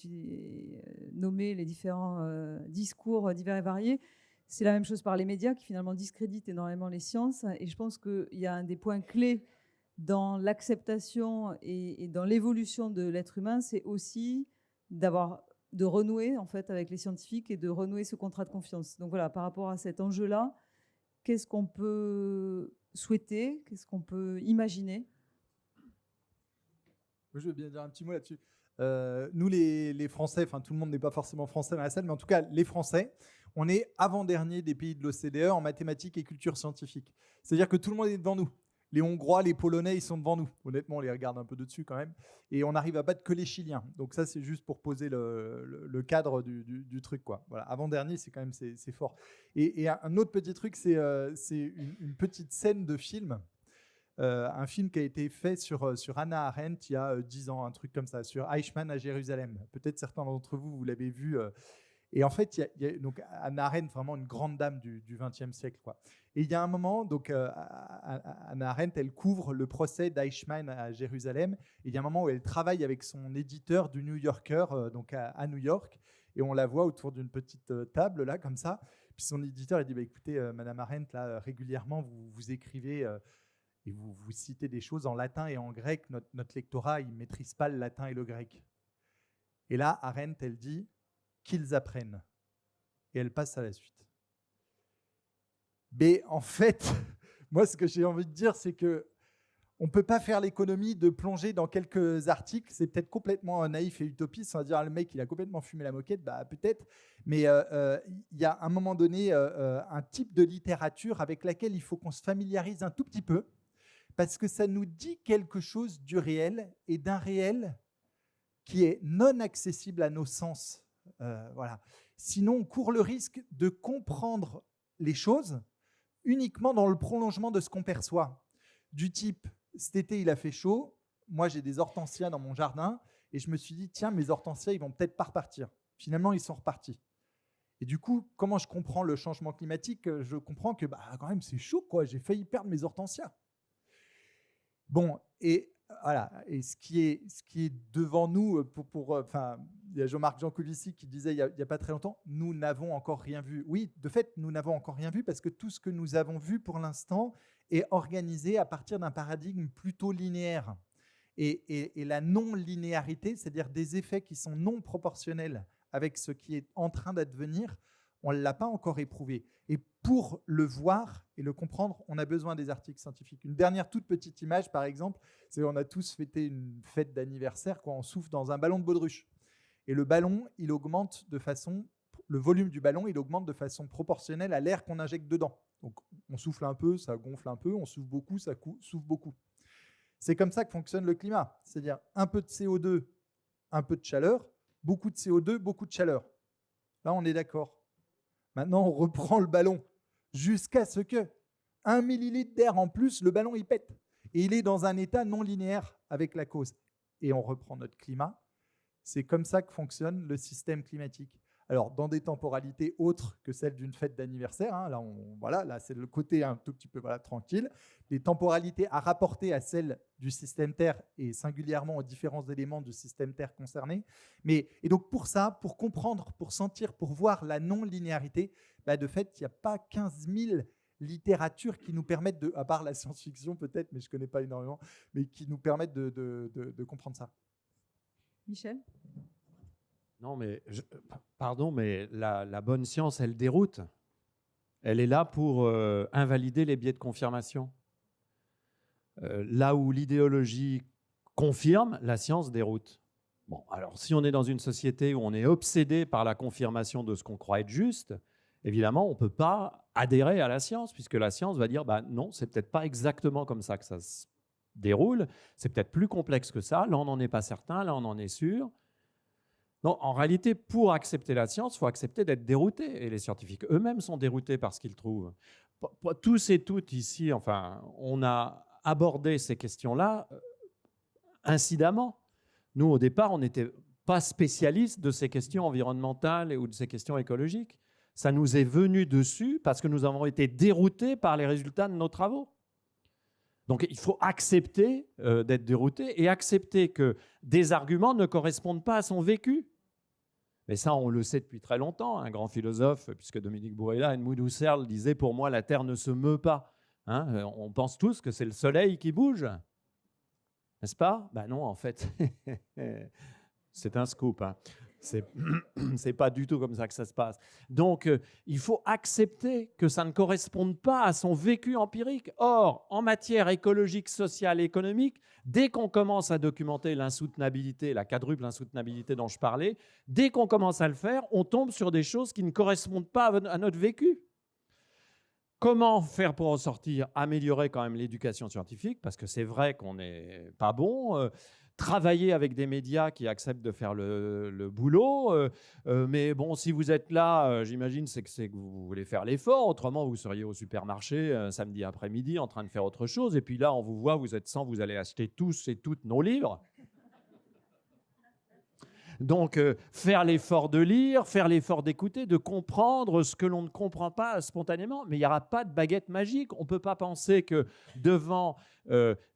nommer les différents discours divers et variés. C'est la même chose par les médias qui finalement discréditent énormément les sciences. Et je pense qu'il y a un des points clés dans l'acceptation et dans l'évolution de l'être humain, c'est aussi d'avoir de renouer en fait avec les scientifiques et de renouer ce contrat de confiance. Donc voilà, par rapport à cet enjeu-là, qu'est-ce qu'on peut souhaiter, qu'est-ce qu'on peut imaginer? Je veux bien dire un petit mot là-dessus. Nous, les Français, enfin tout le monde n'est pas forcément français dans la salle, mais en tout cas les Français, on est avant-dernier des pays de l'OCDE en mathématiques et culture scientifique. C'est-à-dire que tout le monde est devant nous. Les Hongrois, les Polonais, ils sont devant nous. Honnêtement, on les regarde un peu de dessus quand même. Et on n'arrive à battre que les Chiliens. Donc ça, c'est juste pour poser le cadre du truc, quoi. Voilà. Avant-dernier, c'est quand même c'est fort. Et un autre petit truc, c'est une petite scène de film. Un film qui a été fait sur Hannah Arendt il y a 10 ans, un truc comme ça, sur Eichmann à Jérusalem. Peut-être certains d'entre vous, vous l'avez vu. Et en fait, il y a donc Hannah Arendt, vraiment une grande dame du XXe siècle, quoi. Et il y a un moment, donc Hannah Arendt, elle couvre le procès d'Eichmann à Jérusalem. Et il y a un moment où elle travaille avec son éditeur du New Yorker, donc à New York, et on la voit autour d'une petite table là, comme ça. Puis son éditeur, il dit écoutez, Madame Arendt, là, régulièrement, vous écrivez et vous citez des choses en latin et en grec. Notre lectorat, il ne maîtrise pas le latin et le grec. Et là, Arendt, elle dit qu'ils apprennent. Et elle passe à la suite. Mais en fait, moi, ce que j'ai envie de dire, c'est que on ne peut pas faire l'économie de plonger dans quelques articles. C'est peut-être complètement naïf et utopiste. On va dire, le mec, il a complètement fumé la moquette. Bah, peut-être. Mais il y a à un moment donné un type de littérature avec laquelle il faut qu'on se familiarise un tout petit peu, parce que ça nous dit quelque chose du réel et d'un réel qui est non accessible à nos sens. Voilà. Sinon, on court le risque de comprendre les choses uniquement dans le prolongement de ce qu'on perçoit. Du type, cet été, il a fait chaud, moi j'ai des hortensias dans mon jardin, et je me suis dit, tiens, mes hortensias, ils vont peut-être pas repartir. Finalement, ils sont repartis. Et du coup, comment je comprends le changement climatique? Je comprends que quand même, c'est chaud, quoi. J'ai failli perdre mes hortensias. Bon, et voilà. Et ce qui est devant nous, il y a Jean-Marc Jancovici qui disait il y a pas très longtemps, nous n'avons encore rien vu. Oui, de fait, nous n'avons encore rien vu parce que tout ce que nous avons vu pour l'instant est organisé à partir d'un paradigme plutôt linéaire. Et la non-linéarité, c'est-à-dire des effets qui sont non proportionnels avec ce qui est en train d'advenir, on ne l'a pas encore éprouvé. Et pour le voir et le comprendre, on a besoin des articles scientifiques. Une dernière toute petite image, par exemple, c'est qu'on a tous fêté une fête d'anniversaire quand on souffle dans un ballon de baudruche. Et le ballon, le volume du ballon, il augmente de façon proportionnelle à l'air qu'on injecte dedans. Donc on souffle un peu, ça gonfle un peu, on souffle beaucoup, ça souffle beaucoup. C'est comme ça que fonctionne le climat. C'est-à-dire un peu de CO2, un peu de chaleur, beaucoup de CO2, beaucoup de chaleur. Là, on est d'accord. Maintenant, on reprend le ballon jusqu'à ce que 1 millilitre d'air en plus, le ballon, il pète. Et il est dans un état non linéaire avec la cause. Et on reprend notre climat. C'est comme ça que fonctionne le système climatique. Alors, dans des temporalités autres que celles d'une fête d'anniversaire, hein, là, c'est le côté un tout petit peu tranquille. Des temporalités à rapporter à celles du système Terre et singulièrement aux différents éléments du système Terre concernés. Et donc, pour ça, pour comprendre, pour sentir, pour voir la non-linéarité, de fait, il n'y a pas 15 000 littératures qui nous permettent à part la science-fiction peut-être, mais je ne connais pas énormément, mais qui nous permettent de comprendre ça. Michel ? Non, mais pardon, mais la bonne science, elle déroute. Elle est là pour invalider les biais de confirmation. Là où l'idéologie confirme, la science déroute. Bon, alors si on est dans une société où on est obsédé par la confirmation de ce qu'on croit être juste, évidemment, on ne peut pas adhérer à la science, puisque la science va dire non, c'est peut-être pas exactement comme ça que ça se déroule, c'est peut-être plus complexe que ça, là on n'en est pas certain, là on en est sûr. Non, en réalité, pour accepter la science, il faut accepter d'être dérouté. Et les scientifiques eux-mêmes sont déroutés par ce qu'ils trouvent. Tous et toutes ici, on a abordé ces questions-là incidemment. Nous, au départ, on n'était pas spécialistes de ces questions environnementales ou de ces questions écologiques. Ça nous est venu dessus parce que nous avons été déroutés par les résultats de nos travaux. Donc, il faut accepter d'être dérouté et accepter que des arguments ne correspondent pas à son vécu. Mais ça, on le sait depuis très longtemps. Un grand philosophe, puisque Dominique Bourrella, Edmund Husserl disait « Pour moi, la Terre ne se meut pas ». On pense tous que c'est le Soleil qui bouge. N'est-ce pas? Non, en fait, c'est un scoop. C'est pas du tout comme ça que ça se passe. Donc, il faut accepter que ça ne corresponde pas à son vécu empirique. Or, en matière écologique, sociale et économique, dès qu'on commence à documenter l'insoutenabilité, la quadruple insoutenabilité dont je parlais, dès qu'on commence à le faire, on tombe sur des choses qui ne correspondent pas à notre vécu. Comment faire pour en sortir? Améliorer quand même l'éducation scientifique, parce que c'est vrai qu'on n'est pas bon. Travailler avec des médias qui acceptent de faire le boulot. Mais bon, si vous êtes là, j'imagine, c'est que vous voulez faire l'effort. Autrement, vous seriez au supermarché samedi après-midi en train de faire autre chose. Et puis là, on vous voit, vous êtes 100, vous allez acheter tous et toutes nos livres. Donc, faire l'effort de lire, faire l'effort d'écouter, de comprendre ce que l'on ne comprend pas spontanément. Mais il n'y aura pas de baguette magique. On ne peut pas penser que devant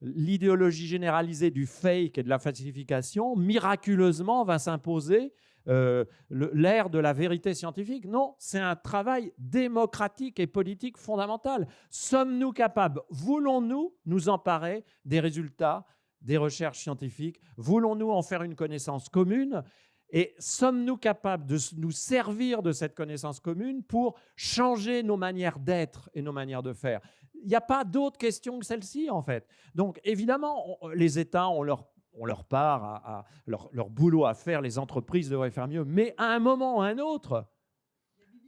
l'idéologie généralisée du fake et de la falsification, miraculeusement va s'imposer l'ère de la vérité scientifique. Non, c'est un travail démocratique et politique fondamental. Sommes-nous capables, voulons-nous nous emparer des résultats des recherches scientifiques? Voulons-nous en faire une connaissance commune? Et sommes-nous capables de nous servir de cette connaissance commune pour changer nos manières d'être et nos manières de faire? Il n'y a pas d'autre question que celle-ci, en fait. Donc, évidemment, les États ont leur part, leur boulot à faire, les entreprises devraient faire mieux, mais à un moment ou à un autre,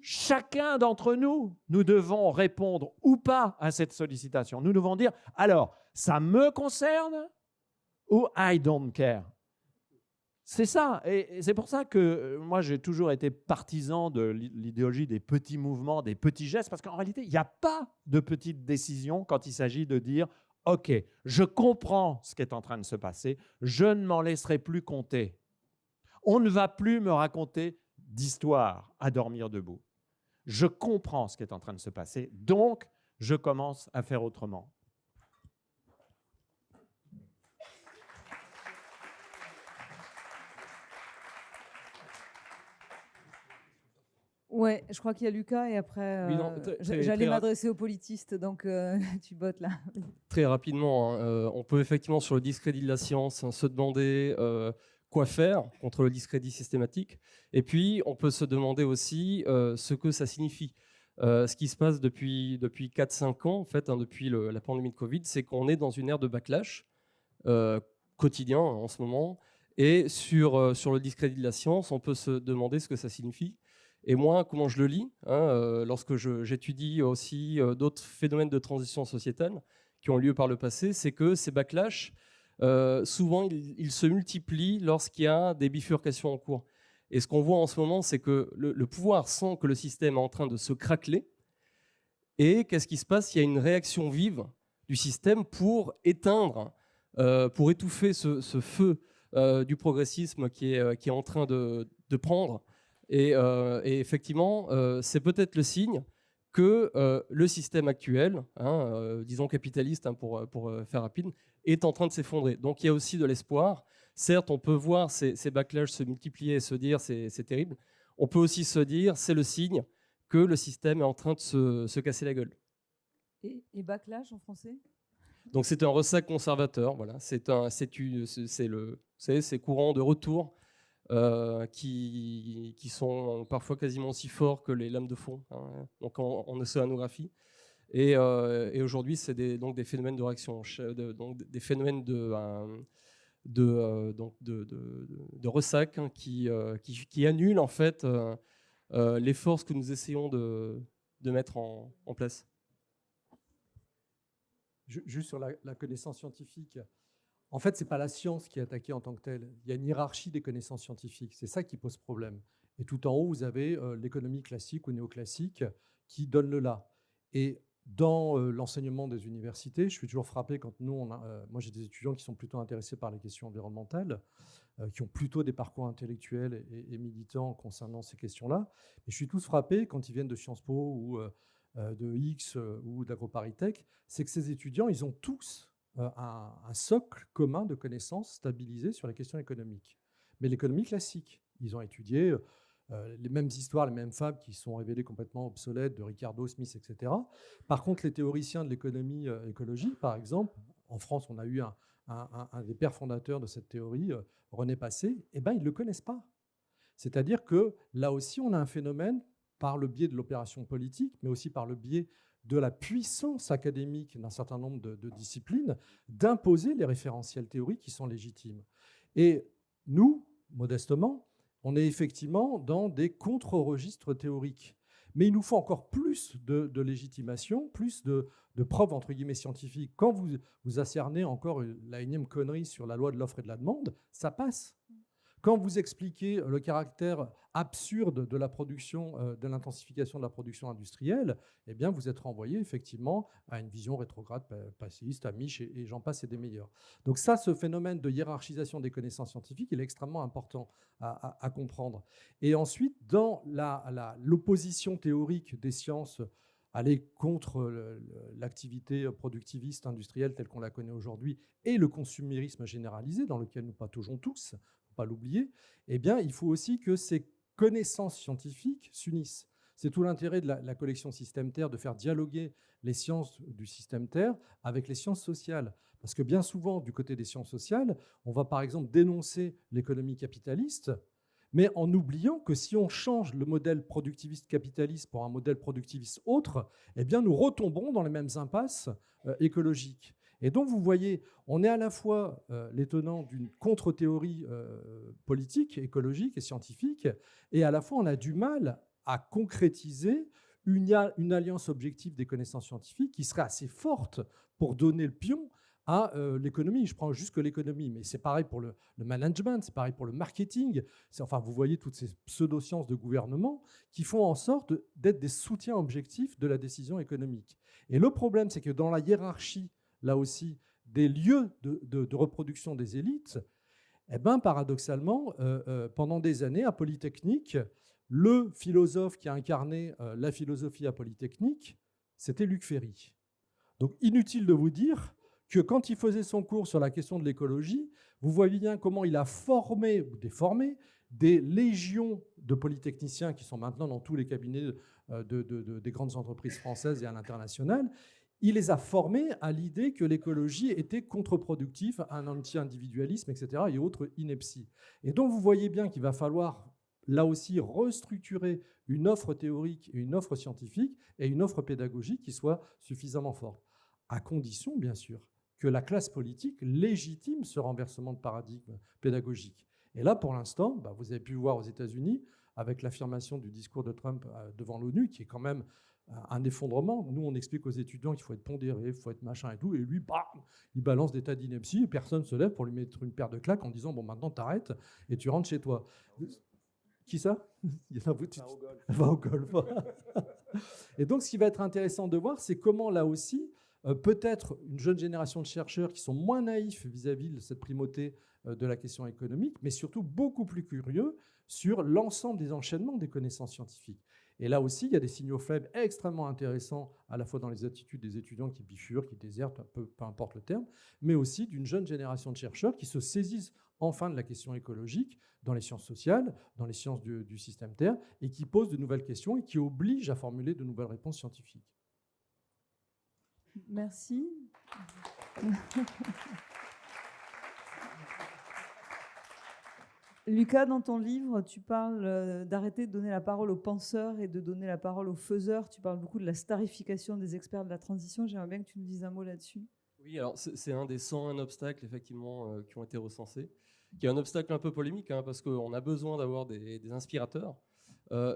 chacun d'entre nous, nous devons répondre ou pas à cette sollicitation. Nous devons dire, alors, ça me concerne ou I don't care. C'est ça. Et c'est pour ça que moi, j'ai toujours été partisan de l'idéologie des petits mouvements, des petits gestes, parce qu'en réalité, il n'y a pas de petites décisions quand il s'agit de dire « Ok, je comprends ce qui est en train de se passer, je ne m'en laisserai plus compter. On ne va plus me raconter d'histoires à dormir debout. Je comprends ce qui est en train de se passer, donc je commence à faire autrement. » Ouais, je crois qu'il y a Lucas et après, Oui, non, j'allais m'adresser aux politistes, donc tu bottes là. Très rapidement, hein, on peut effectivement, sur le discrédit de la science, se demander quoi faire contre le discrédit systématique. Et puis, on peut se demander aussi ce que ça signifie. Ce qui se passe depuis 4-5 ans, en fait, hein, depuis la pandémie de Covid, c'est qu'on est dans une ère de backlash quotidien en ce moment. Et sur le discrédit de la science, on peut se demander ce que ça signifie. Et moi, comment je le lis, hein, lorsque j'étudie aussi d'autres phénomènes de transition sociétale qui ont lieu par le passé, c'est que ces backlash, souvent, ils se multiplient lorsqu'il y a des bifurcations en cours. Et ce qu'on voit en ce moment, c'est que le pouvoir sent que le système est en train de se craqueler. Et qu'est-ce qui se passe? Il y a une réaction vive du système pour éteindre, pour étouffer ce feu du progressisme qui est en train de prendre. Et effectivement, c'est peut-être le signe que le système actuel, hein, disons capitaliste, hein, pour faire rapide, est en train de s'effondrer. Donc il y a aussi de l'espoir. Certes, on peut voir ces backlash se multiplier et se dire c'est terrible. On peut aussi se dire c'est le signe que le système est en train de se casser la gueule. Et backlash en français? Donc c'est un ressac conservateur. Voilà. C'est ces courants de retour qui sont parfois quasiment aussi forts que les lames de fond, hein, donc en océanographie. Et aujourd'hui, c'est donc des phénomènes de réaction, donc des phénomènes de ressac, hein, qui annulent en fait les forces que nous essayons de mettre en place. Juste sur la connaissance scientifique, en fait, ce n'est pas la science qui est attaquée en tant que telle. Il y a une hiérarchie des connaissances scientifiques. C'est ça qui pose problème. Et tout en haut, vous avez l'économie classique ou néoclassique qui donne le là. Et dans l'enseignement des universités, je suis toujours frappé quand moi j'ai des étudiants qui sont plutôt intéressés par les questions environnementales, qui ont plutôt des parcours intellectuels et militants concernant ces questions-là. Et je suis tous frappé quand ils viennent de Sciences Po ou de X ou d'AgroParisTech, c'est que ces étudiants, ils ont tous un socle commun de connaissances stabilisées sur les questions économiques. Mais l'économie classique, ils ont étudié les mêmes histoires, les mêmes fables qui sont révélées complètement obsolètes de Ricardo, Smith, etc. Par contre, les théoriciens de l'économie écologique, par exemple, en France, on a eu un des pères fondateurs de cette théorie, René Passé, eh ben, ils ne le connaissent pas. C'est-à-dire que là aussi, on a un phénomène par le biais de l'opération politique, mais aussi par le biais de la puissance académique d'un certain nombre de disciplines, d'imposer les référentiels théoriques qui sont légitimes. Et nous, modestement, on est effectivement dans des contre-registres théoriques. Mais il nous faut encore plus de légitimation, plus de preuves, entre guillemets, scientifiques. Quand vous accernez encore la énième connerie sur la loi de l'offre et de la demande, ça passe. Quand vous expliquez le caractère absurde de la production, de l'intensification de la production industrielle, eh bien, vous êtes renvoyé effectivement à une vision rétrograde, passéiste, amiche, et j'en passe, et des meilleurs. Donc ça, ce phénomène de hiérarchisation des connaissances scientifiques, il est extrêmement important à comprendre. Et ensuite, dans l'opposition théorique des sciences, aller contre l'activité productiviste industrielle telle qu'on la connaît aujourd'hui et le consumérisme généralisé dans lequel nous pataugeons tous, pas l'oublier, eh bien, il faut aussi que ces connaissances scientifiques s'unissent. C'est tout l'intérêt de la collection Système Terre, de faire dialoguer les sciences du système Terre avec les sciences sociales. Parce que bien souvent, du côté des sciences sociales, on va par exemple dénoncer l'économie capitaliste, mais en oubliant que si on change le modèle productiviste capitaliste pour un modèle productiviste autre, eh bien, nous retomberons dans les mêmes impasses écologiques. Et donc, vous voyez, on est à la fois l'étonnant d'une contre-théorie politique, écologique et scientifique, et à la fois, on a du mal à concrétiser une alliance objective des connaissances scientifiques qui serait assez forte pour donner le pion à l'économie. Je prends juste que l'économie, mais c'est pareil pour le management, c'est pareil pour le marketing. Enfin, vous voyez toutes ces pseudosciences de gouvernement qui font en sorte d'être des soutiens objectifs de la décision économique. Et le problème, c'est que dans la hiérarchie, là aussi, des lieux de reproduction des élites, eh ben, paradoxalement, pendant des années, à Polytechnique, le philosophe qui a incarné la philosophie à Polytechnique, c'était Luc Ferry. Donc, inutile de vous dire que quand il faisait son cours sur la question de l'écologie, vous voyez bien comment il a formé ou déformé des légions de polytechniciens qui sont maintenant dans tous les cabinets des grandes entreprises françaises et à l'international. Il les a formés à l'idée que l'écologie était contre-productive, un anti-individualisme, etc., et autres inepties. Et donc, vous voyez bien qu'il va falloir, là aussi, restructurer une offre théorique, une offre scientifique et une offre pédagogique qui soit suffisamment forte, à condition, bien sûr, que la classe politique légitime ce renversement de paradigme pédagogique. Et là, pour l'instant, vous avez pu voir aux États-Unis, avec l'affirmation du discours de Trump devant l'ONU, qui est quand même un effondrement. Nous, on explique aux étudiants qu'il faut être pondéré, il faut être machin et tout, et lui, bam, il balance des tas d'inepties, et personne ne se lève pour lui mettre une paire de claques en disant « bon, maintenant, t'arrêtes et tu rentres chez toi ». Qui ça? Va au golf. Et donc, ce qui va être intéressant de voir, c'est comment, là aussi, peut-être une jeune génération de chercheurs qui sont moins naïfs vis-à-vis de cette primauté de la question économique, mais surtout beaucoup plus curieux sur l'ensemble des enchaînements des connaissances scientifiques. Et là aussi, il y a des signaux faibles extrêmement intéressants, à la fois dans les attitudes des étudiants qui bifurquent, qui désertent, peu importe le terme, mais aussi d'une jeune génération de chercheurs qui se saisissent enfin de la question écologique dans les sciences sociales, dans les sciences du système Terre, et qui posent de nouvelles questions et qui obligent à formuler de nouvelles réponses scientifiques. Merci. Lucas, dans ton livre, tu parles d'arrêter de donner la parole aux penseurs et de donner la parole aux faiseurs. Tu parles beaucoup de la starification des experts de la transition. J'aimerais bien que tu nous dises un mot là-dessus. Oui, alors c'est un des 101 obstacles effectivement qui ont été recensés, qui est un obstacle un peu polémique parce qu'on a besoin d'avoir des inspirateurs,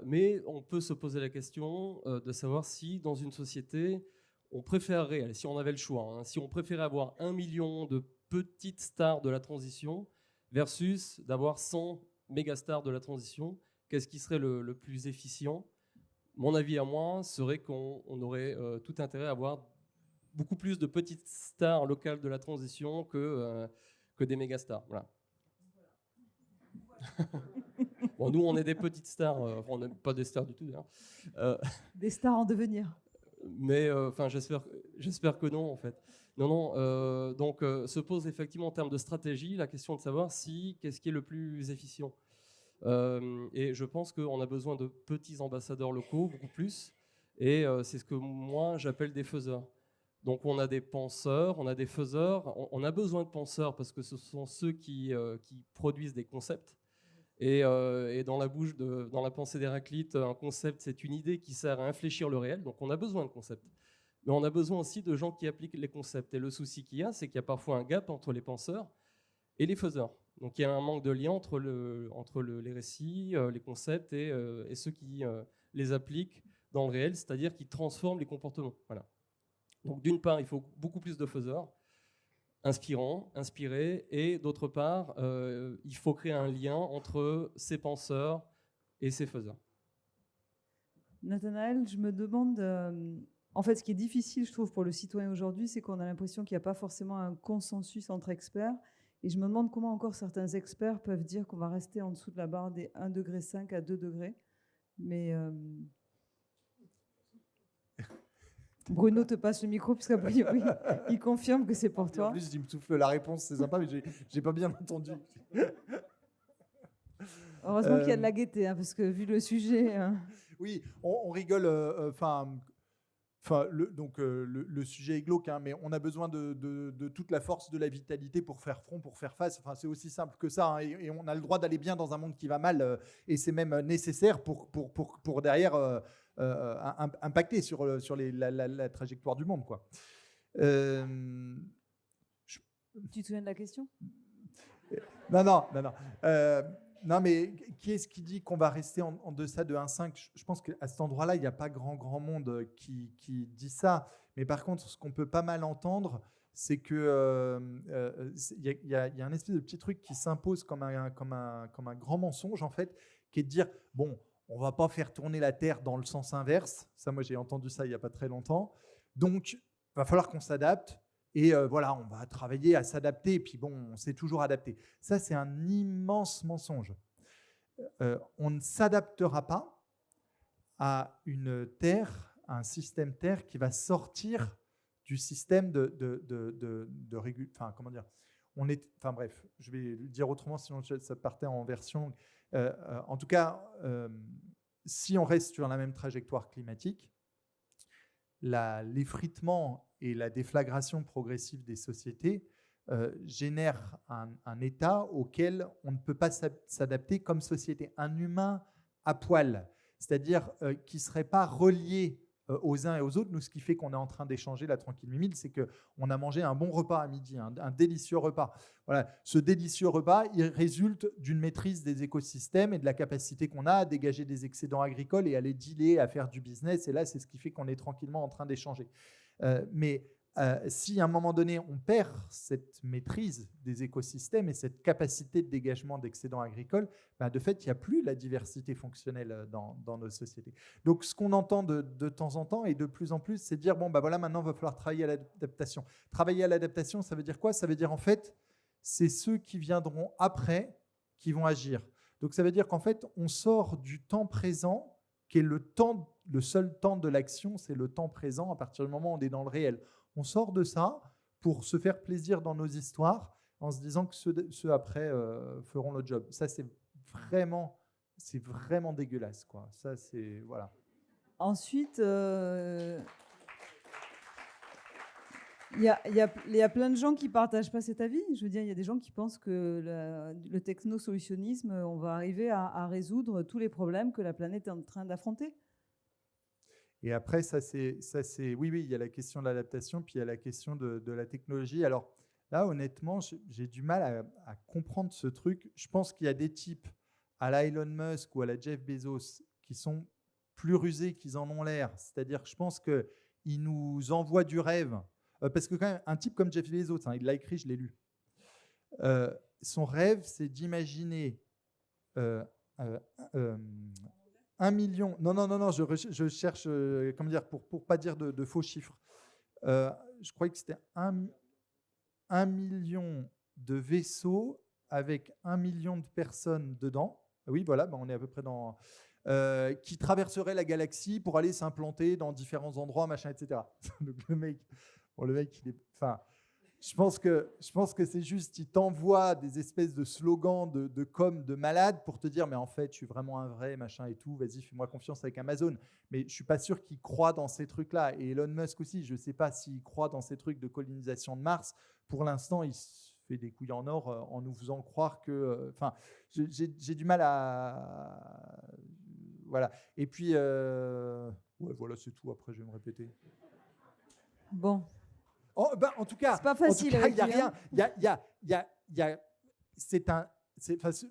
mais on peut se poser la question de savoir si dans une société on préférerait, allez, si on avait le choix, si on préférait avoir 1 million de petites stars de la transition versus d'avoir 100 mégastars de la transition, qu'est-ce qui serait le plus efficient? Mon avis à moi serait qu'on aurait tout intérêt à avoir beaucoup plus de petites stars locales de la transition que des mégastars. Voilà. Bon, nous, on est des petites stars. On n'est pas des stars du tout, d'ailleurs. Des stars en devenir. Mais j'espère que non, en fait. Non. Donc, se pose effectivement en termes de stratégie la question de savoir qu'est-ce qui est le plus efficient. Et je pense qu'on a besoin de petits ambassadeurs locaux, beaucoup plus. Et c'est ce que moi, j'appelle des faiseurs. Donc, on a des penseurs, on a des faiseurs. On a besoin de penseurs parce que ce sont ceux qui produisent des concepts. Et dans dans la pensée d'Héraclite, un concept, c'est une idée qui sert à infléchir le réel. Donc on a besoin de concepts. Mais on a besoin aussi de gens qui appliquent les concepts. Et le souci qu'il y a, c'est qu'il y a parfois un gap entre les penseurs et les faiseurs. Donc il y a un manque de lien entre les récits, les concepts et ceux qui les appliquent dans le réel, c'est-à-dire qui transforment les comportements. Voilà. Donc d'une part, il faut beaucoup plus de faiseurs, inspirants, inspirés, et d'autre part, il faut créer un lien entre ces penseurs et ces faiseurs. Nathanaël, je me demande, en fait, ce qui est difficile, je trouve, pour le citoyen aujourd'hui, c'est qu'on a l'impression qu'il n'y a pas forcément un consensus entre experts. Et je me demande comment encore certains experts peuvent dire qu'on va rester en dessous de la barre des 1,5 degré à 2 degrés. Mais Bruno te passe le micro, puisqu'à priori, il confirme que c'est pour toi. En plus, il me souffle la réponse, c'est sympa, mais j'ai pas bien entendu. Heureusement qu'il y a de la gaieté, hein, parce que vu le sujet... Oui, on rigole. Le sujet est glauque, hein, mais on a besoin de toute la force de la vitalité pour faire front, pour faire face. Enfin, c'est aussi simple que ça, hein, et on a le droit d'aller bien dans un monde qui va mal, et c'est même nécessaire pour derrière impacter sur la trajectoire du monde, quoi. Tu te souviens de la question ? Non. Non, mais qui est-ce qui dit qu'on va rester en deçà de 1,5 ? Je pense qu'à cet endroit-là, il n'y a pas grand monde qui dit ça. Mais par contre, ce qu'on peut pas mal entendre, c'est que y a un espèce de petit truc qui s'impose comme un grand mensonge, en fait, qui est de dire, bon, on ne va pas faire tourner la Terre dans le sens inverse. Ça, moi, j'ai entendu ça il n'y a pas très longtemps. Donc, il va falloir qu'on s'adapte. Et voilà, on va travailler à s'adapter, et puis bon, on s'est toujours adapté. Ça, c'est un immense mensonge. On ne s'adaptera pas à une Terre, à un système Terre qui va sortir du système comment dire, enfin bref, je vais le dire autrement, sinon ça partait en version... en tout cas, si on reste sur la même trajectoire climatique, l'effritement et la déflagration progressive des sociétés génèrent un état auquel on ne peut pas s'adapter comme société. Un humain à poil, c'est-à-dire qui ne serait pas relié aux uns et aux autres. Nous, ce qui fait qu'on est en train d'échanger la tranquille mimile, c'est qu'on a mangé un bon repas à midi, un délicieux repas. Voilà. Ce délicieux repas, il résulte d'une maîtrise des écosystèmes et de la capacité qu'on a à dégager des excédents agricoles et à les dealer, à faire du business. Et là, c'est ce qui fait qu'on est tranquillement en train d'échanger. Mais si à un moment donné, on perd cette maîtrise des écosystèmes et cette capacité de dégagement d'excédents agricoles, de fait, il n'y a plus la diversité fonctionnelle dans nos sociétés. Donc, ce qu'on entend de temps en temps et de plus en plus, c'est de dire, bon, voilà, maintenant, il va falloir travailler à l'adaptation. Travailler à l'adaptation, ça veut dire quoi ? Ça veut dire, en fait, c'est ceux qui viendront après qui vont agir. Donc, ça veut dire qu'en fait, on sort du temps présent, qui est le seul temps de l'action, c'est le temps présent à partir du moment où on est dans le réel. On sort de ça pour se faire plaisir dans nos histoires en se disant que ceux après feront le job. Ça, c'est vraiment dégueulasse, quoi. Ça, c'est... Voilà. Ensuite... Il y a plein de gens qui ne partagent pas cet avis. Je veux dire, il y a des gens qui pensent que le technosolutionnisme, on va arriver à résoudre tous les problèmes que la planète est en train d'affronter. Et après, oui, il y a la question de l'adaptation, puis il y a la question de la technologie. Alors là, honnêtement, j'ai du mal à comprendre ce truc. Je pense qu'il y a des types à la Elon Musk ou à la Jeff Bezos qui sont plus rusés qu'ils en ont l'air. C'est-à-dire que je pense qu'ils nous envoient du rêve. Parce que quand même, un type comme Jeff Bezos, il l'a écrit, je l'ai lu. Son rêve, c'est d'imaginer 1 million. Non, je cherche, comment dire, pour pas dire de faux chiffres. Je croyais que c'était 1 million de vaisseaux avec 1 million de personnes dedans. Oui, voilà, on est à peu près dans... qui traverseraient la galaxie pour aller s'implanter dans différents endroits, machin, etc. Donc le mec, il est... Enfin, je pense que c'est juste, il t'envoie des espèces de slogans de com de malade pour te dire, mais en fait, je suis vraiment un vrai, machin et tout, vas-y, fais-moi confiance avec Amazon. Mais je ne suis pas sûr qu'il croit dans ces trucs-là. Et Elon Musk aussi, je ne sais pas s'il croit dans ces trucs de colonisation de Mars. Pour l'instant, il se fait des couilles en or en nous faisant croire que... Enfin, j'ai du mal à... Voilà. Et puis, ouais, voilà, c'est tout. Après, je vais me répéter. Bon. En tout cas, c'est pas facile. il n'y a rien.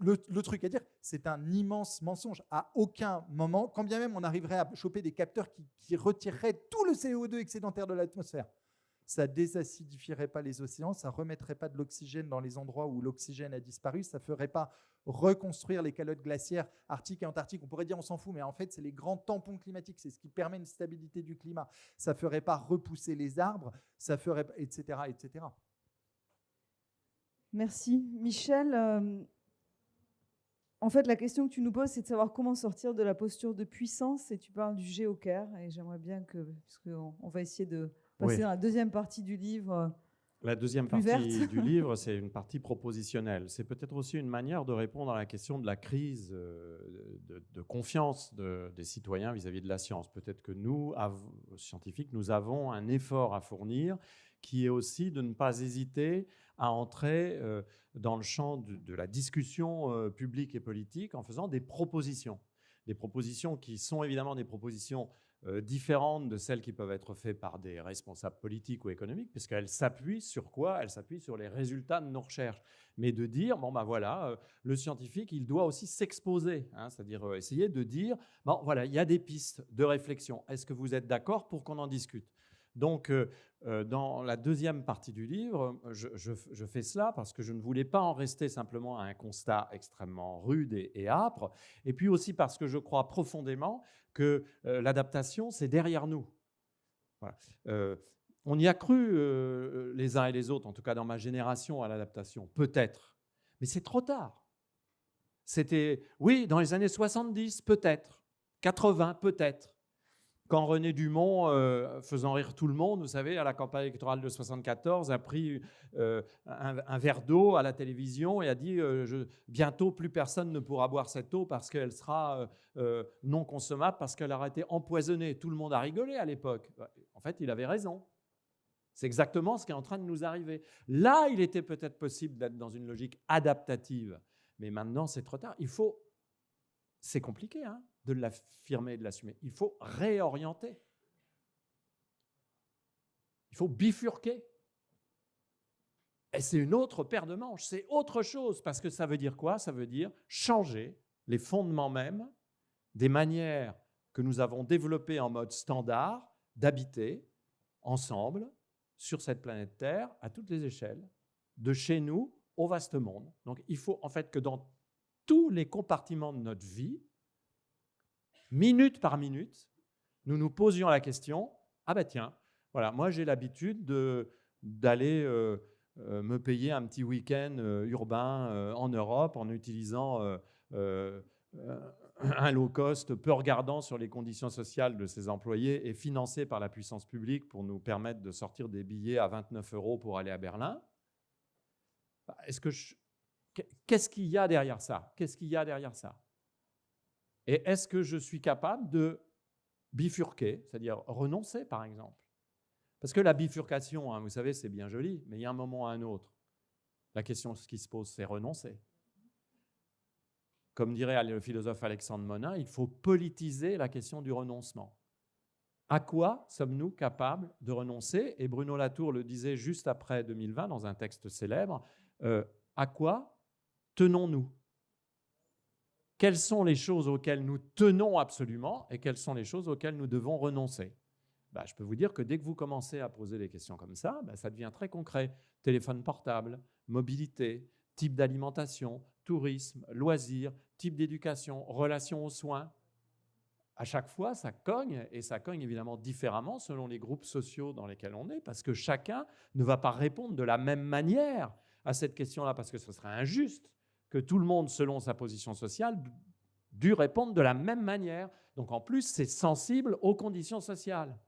Le truc à dire, c'est un immense mensonge. À aucun moment, quand bien même on arriverait à choper des capteurs qui retireraient tout le CO2 excédentaire de l'atmosphère, ça désacidifierait pas les océans, ça remettrait pas de l'oxygène dans les endroits où l'oxygène a disparu, ça ferait pas reconstruire les calottes glaciaires arctiques et antarctiques. On pourrait dire on s'en fout, mais en fait c'est les grands tampons climatiques, c'est ce qui permet une stabilité du climat. Ça ferait pas repousser les arbres, ça ferait, etc., etc. Merci. Michel, en fait, la question que tu nous poses, c'est de savoir comment sortir de la posture de puissance, et tu parles du géocare, et j'aimerais bien que, parce qu'on va essayer de passer dans la deuxième partie du livre. La deuxième partie du livre, c'est une partie propositionnelle. C'est peut-être aussi une manière de répondre à la question de la crise de confiance des citoyens vis-à-vis de la science. Peut-être que nous, scientifiques, nous avons un effort à fournir qui est aussi de ne pas hésiter à entrer dans le champ de la discussion publique et politique en faisant des propositions. Des propositions qui sont évidemment des propositions différentes de celles qui peuvent être faites par des responsables politiques ou économiques, puisqu'elles s'appuient sur quoi? Elles s'appuient sur les résultats de nos recherches. Mais de dire, bon ben voilà, le scientifique, il doit aussi s'exposer, hein, c'est-à-dire essayer de dire, bon voilà, il y a des pistes de réflexion. Est-ce que vous êtes d'accord pour qu'on en discute? Donc, dans la deuxième partie du livre, je fais cela parce que je ne voulais pas en rester simplement à un constat extrêmement rude et âpre, et puis aussi parce que je crois profondément que l'adaptation, c'est derrière nous. Voilà. On y a cru les uns et les autres, en tout cas dans ma génération, à l'adaptation, peut-être, mais c'est trop tard. C'était, oui, dans les années 70, peut-être, 80, peut-être. Quand René Dumont, faisant rire tout le monde, vous savez, à la campagne électorale de 1974, a pris un verre d'eau à la télévision et a dit bientôt, plus personne ne pourra boire cette eau parce qu'elle sera non consommable, parce qu'elle aura été empoisonnée. Tout le monde a rigolé à l'époque. En fait, il avait raison. C'est exactement ce qui est en train de nous arriver. Là, il était peut-être possible d'être dans une logique adaptative, mais maintenant, c'est trop tard. Il faut... C'est compliqué, hein, de l'affirmer et de l'assumer. Il faut réorienter. Il faut bifurquer. Et c'est une autre paire de manches, c'est autre chose, parce que ça veut dire quoi? Ça veut dire changer les fondements mêmes des manières que nous avons développées en mode standard d'habiter ensemble sur cette planète Terre à toutes les échelles, de chez nous au vaste monde. Donc il faut en fait que dans tous les compartiments de notre vie, minute par minute, nous nous posions la question, ah ben tiens, voilà, moi j'ai l'habitude d'aller me payer un petit week-end urbain en Europe en utilisant un low cost peu regardant sur les conditions sociales de ses employés et financé par la puissance publique pour nous permettre de sortir des billets à 29 € pour aller à Berlin. Qu'est-ce qu'il y a derrière ça? Qu'est-ce qu'il y a derrière ça? Et est-ce que je suis capable de bifurquer, c'est-à-dire renoncer, par exemple? Parce que la bifurcation, hein, vous savez, c'est bien joli, mais il y a un moment à un autre. La question qui se pose, c'est renoncer. Comme dirait le philosophe Alexandre Monin, il faut politiser la question du renoncement. À quoi sommes-nous capables de renoncer? Et Bruno Latour le disait juste après 2020 dans un texte célèbre. À quoi tenons-nous? Quelles sont les choses auxquelles nous tenons absolument et quelles sont les choses auxquelles nous devons renoncer? Je peux vous dire que dès que vous commencez à poser des questions comme ça, ça devient très concret. Téléphone portable, mobilité, type d'alimentation, tourisme, loisirs, type d'éducation, relation aux soins. À chaque fois, ça cogne, et ça cogne évidemment différemment selon les groupes sociaux dans lesquels on est, parce que chacun ne va pas répondre de la même manière à cette question-là, parce que ce serait injuste que tout le monde, selon sa position sociale, dû répondre de la même manière. Donc en plus, c'est sensible aux conditions sociales.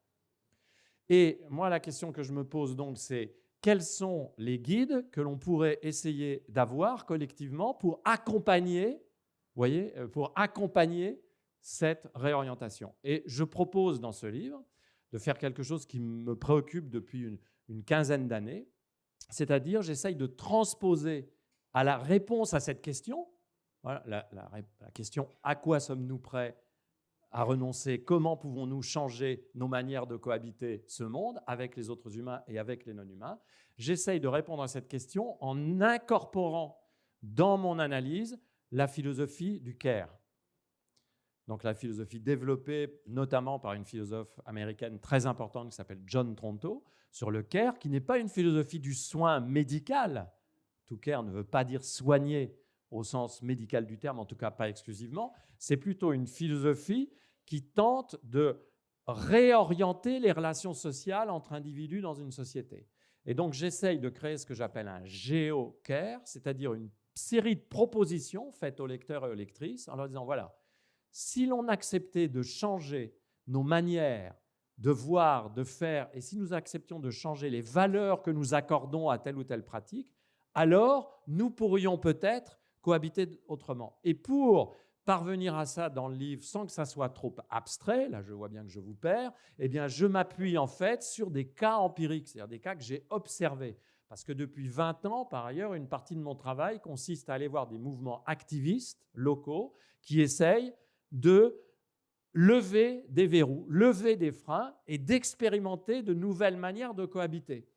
Et moi, la question que je me pose donc, c'est quels sont les guides que l'on pourrait essayer d'avoir collectivement pour accompagner, pour accompagner cette réorientation. Et je propose dans ce livre de faire quelque chose qui me préoccupe depuis une quinzaine d'années, C'est-à-dire, j'essaye de transposer à la réponse à cette question, voilà, la question « à quoi sommes-nous prêts à renoncer ? Comment pouvons-nous changer nos manières de cohabiter ce monde avec les autres humains et avec les non-humains ?» J'essaye de répondre à cette question en incorporant dans mon analyse la philosophie du care. Donc la philosophie développée notamment par une philosophe américaine très importante qui s'appelle John Tronto, sur le care, qui n'est pas une philosophie du soin médical. To care ne veut pas dire soigner au sens médical du terme, en tout cas pas exclusivement. C'est plutôt une philosophie qui tente de réorienter les relations sociales entre individus dans une société. Et donc j'essaye de créer ce que j'appelle un géo-care, c'est-à-dire une série de propositions faites aux lecteurs et aux lectrices en leur disant, voilà, si l'on acceptait de changer nos manières de voir, de faire, et si nous acceptions de changer les valeurs que nous accordons à telle ou telle pratique, alors nous pourrions peut-être cohabiter autrement. Et pour parvenir à ça dans le livre sans que ça soit trop abstrait, là je vois bien que je vous perds, eh bien je m'appuie en fait sur des cas empiriques, c'est-à-dire des cas que j'ai observés. Parce que depuis 20 ans, par ailleurs, une partie de mon travail consiste à aller voir des mouvements activistes locaux qui essayent de lever des verrous, lever des freins et d'expérimenter de nouvelles manières de cohabiter.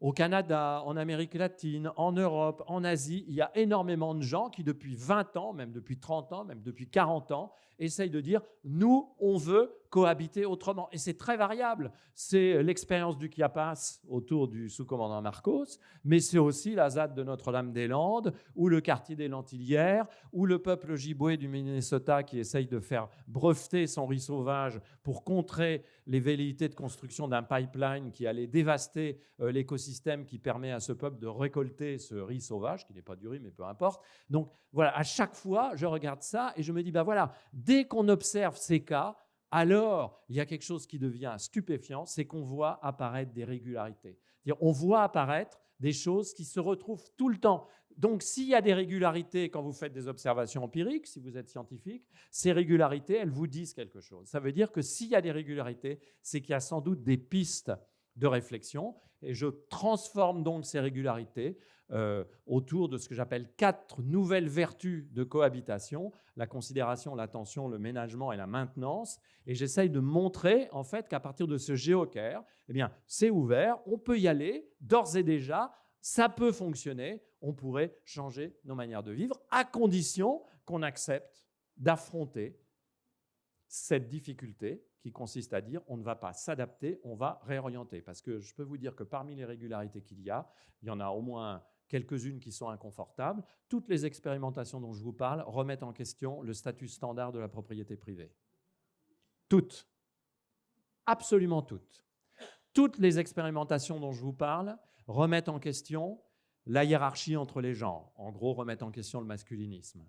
Au Canada, en Amérique latine, en Europe, en Asie, il y a énormément de gens qui depuis 20 ans, même depuis 30 ans, même depuis 40 ans, essayent de dire « nous, on veut cohabiter autrement ». Et c'est très variable. C'est l'expérience du Chiapas autour du sous-commandant Marcos, mais c'est aussi la ZAD de Notre-Dame-des-Landes, ou le quartier des Lentilières, ou le peuple Ojibwe du Minnesota qui essaye de faire breveter son riz sauvage pour contrer les velléités de construction d'un pipeline qui allait dévaster l'écosystème qui permet à ce peuple de récolter ce riz sauvage, qui n'est pas du riz, mais peu importe. Donc voilà, à chaque fois, je regarde ça et je me dis, ben voilà, dès qu'on observe ces cas, alors il y a quelque chose qui devient stupéfiant, c'est qu'on voit apparaître des régularités. C'est-à-dire, on voit apparaître des choses qui se retrouvent tout le temps. Donc, s'il y a des régularités quand vous faites des observations empiriques, si vous êtes scientifique, ces régularités, elles vous disent quelque chose. Ça veut dire que s'il y a des régularités, c'est qu'il y a sans doute des pistes de réflexion. Et je transforme donc ces régularités autour de ce que j'appelle 4 nouvelles vertus de cohabitation, la considération, l'attention, le ménagement et la maintenance. Et j'essaye de montrer en fait qu'à partir de ce géocare, eh bien, c'est ouvert, on peut y aller, d'ores et déjà, ça peut fonctionner, on pourrait changer nos manières de vivre, à condition qu'on accepte d'affronter cette difficulté qui consiste à dire on ne va pas s'adapter, on va réorienter. Parce que je peux vous dire que parmi les régularités qu'il y en a au moins quelques-unes qui sont inconfortables. Toutes les expérimentations dont je vous parle remettent en question le statut standard de la propriété privée. Toutes. Absolument toutes. Toutes les expérimentations dont je vous parle remettent en question la hiérarchie entre les genres. En gros, remettent en question le masculinisme.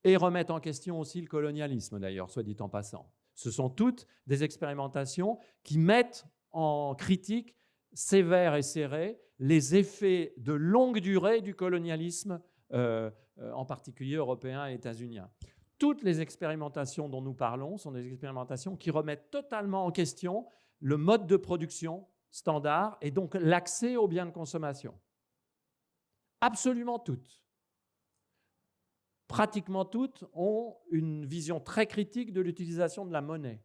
Et remettent en question aussi le colonialisme, d'ailleurs, soit dit en passant. Ce sont toutes des expérimentations qui mettent en critique sévère et serrée les effets de longue durée du colonialisme, en particulier européen et états-unien. Toutes les expérimentations dont nous parlons sont des expérimentations qui remettent totalement en question le mode de production standard et donc l'accès aux biens de consommation. Absolument toutes. Pratiquement toutes ont une vision très critique de l'utilisation de la monnaie.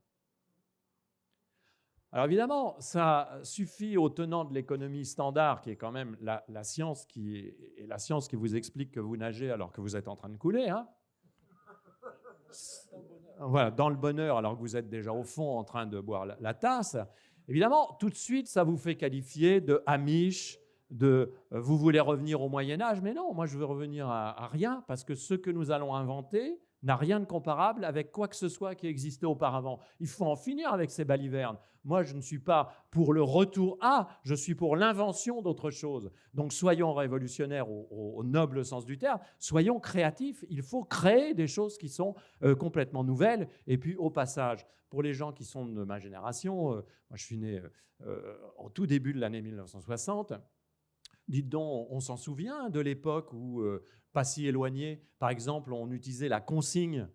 Alors évidemment, ça suffit aux tenants de l'économie standard, qui est quand même la science qui vous explique que vous nagez alors que vous êtes en train de couler. Hein. Voilà, dans le bonheur alors que vous êtes déjà au fond en train de boire la tasse. Évidemment, tout de suite, ça vous fait qualifier de Amish, vous voulez revenir au Moyen-Âge, mais non, moi je veux revenir à rien, parce que ce que nous allons inventer n'a rien de comparable avec quoi que ce soit qui existait auparavant. Il faut en finir avec ces balivernes. Moi, je ne suis pas pour le retour à, je suis pour l'invention d'autre chose. Donc soyons révolutionnaires au noble sens du terme, soyons créatifs. Il faut créer des choses qui sont complètement nouvelles. Et puis au passage, pour les gens qui sont de ma génération, moi je suis né au tout début de l'année 1960, dites donc, on s'en souvient de l'époque où, pas si éloigné, par exemple, on utilisait la consigne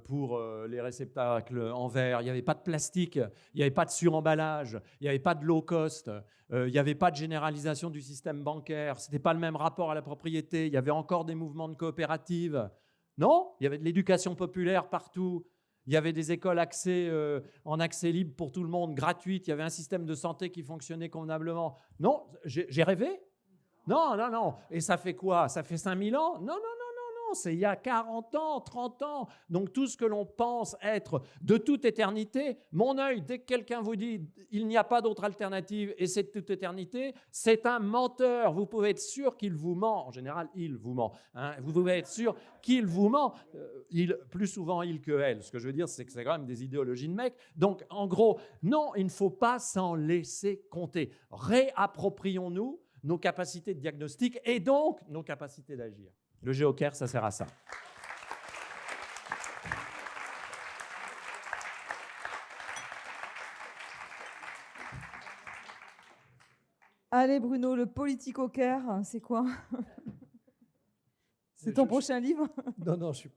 pour les réceptacles en verre, il n'y avait pas de plastique, il n'y avait pas de suremballage, il n'y avait pas de low cost, il n'y avait pas de généralisation du système bancaire, ce n'était pas le même rapport à la propriété, il y avait encore des mouvements de coopératives. Non, il y avait de l'éducation populaire partout. Il y avait des écoles en accès libre pour tout le monde, gratuites. Il y avait un système de santé qui fonctionnait convenablement. Non, j'ai rêvé? Non, non, non. Et ça fait quoi? Ça fait 5000 ans? Non, non, non, non, non. C'est il y a 40 ans, 30 ans. Donc tout ce que l'on pense être de toute éternité, mon œil, dès que quelqu'un vous dit il n'y a pas d'autre alternative et c'est de toute éternité, c'est un menteur. Vous pouvez être sûr qu'il vous ment. En général, il vous ment. Hein. Vous pouvez être sûr qu'il vous ment. Plus souvent il que elle. Ce que je veux dire, c'est que c'est quand même des idéologies de mecs. Donc en gros, non, il ne faut pas s'en laisser compter. Réapproprions-nous nos capacités de diagnostic et donc nos capacités d'agir. Le géocaire, ça sert à ça. Allez Bruno, le politico-care, c'est quoi? C'est ton prochain livre? Non, je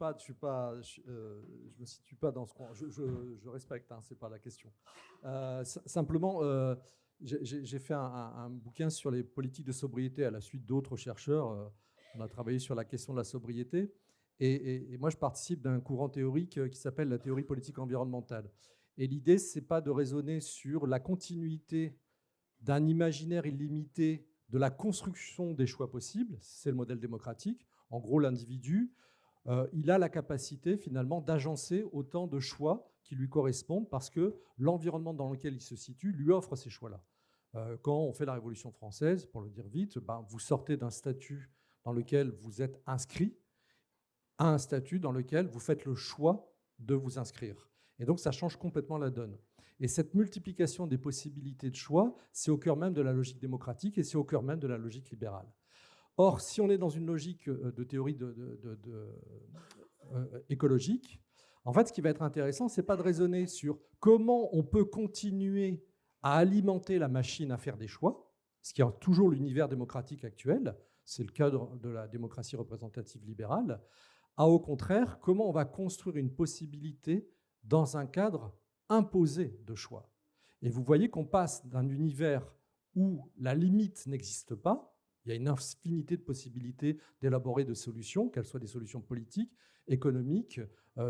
me situe pas dans ce coin. Je respecte, hein, c'est pas la question. Simplement, j'ai fait un bouquin sur les politiques de sobriété à la suite d'autres chercheurs. On a travaillé sur la question de la sobriété. Et moi, je participe d'un courant théorique qui s'appelle la théorie politique environnementale. Et l'idée, c'est pas de raisonner sur la continuité d'un imaginaire illimité de la construction des choix possibles. C'est le modèle démocratique. En gros, l'individu, il a la capacité finalement d'agencer autant de choix qui lui correspondent parce que l'environnement dans lequel il se situe lui offre ces choix-là. Quand on fait la Révolution française, pour le dire vite, vous sortez d'un statut dans lequel vous êtes inscrit à un statut dans lequel vous faites le choix de vous inscrire. Et donc, ça change complètement la donne. Et cette multiplication des possibilités de choix, c'est au cœur même de la logique démocratique et c'est au cœur même de la logique libérale. Or, si on est dans une logique de théorie écologique, en fait, ce qui va être intéressant, ce n'est pas de raisonner sur comment on peut continuer à alimenter la machine à faire des choix, ce qui est toujours l'univers démocratique actuel, c'est le cadre de la démocratie représentative libérale, à au contraire, comment on va construire une possibilité dans un cadre imposé de choix. Et vous voyez qu'on passe d'un univers où la limite n'existe pas, il y a une infinité de possibilités d'élaborer des solutions, qu'elles soient des solutions politiques, économiques,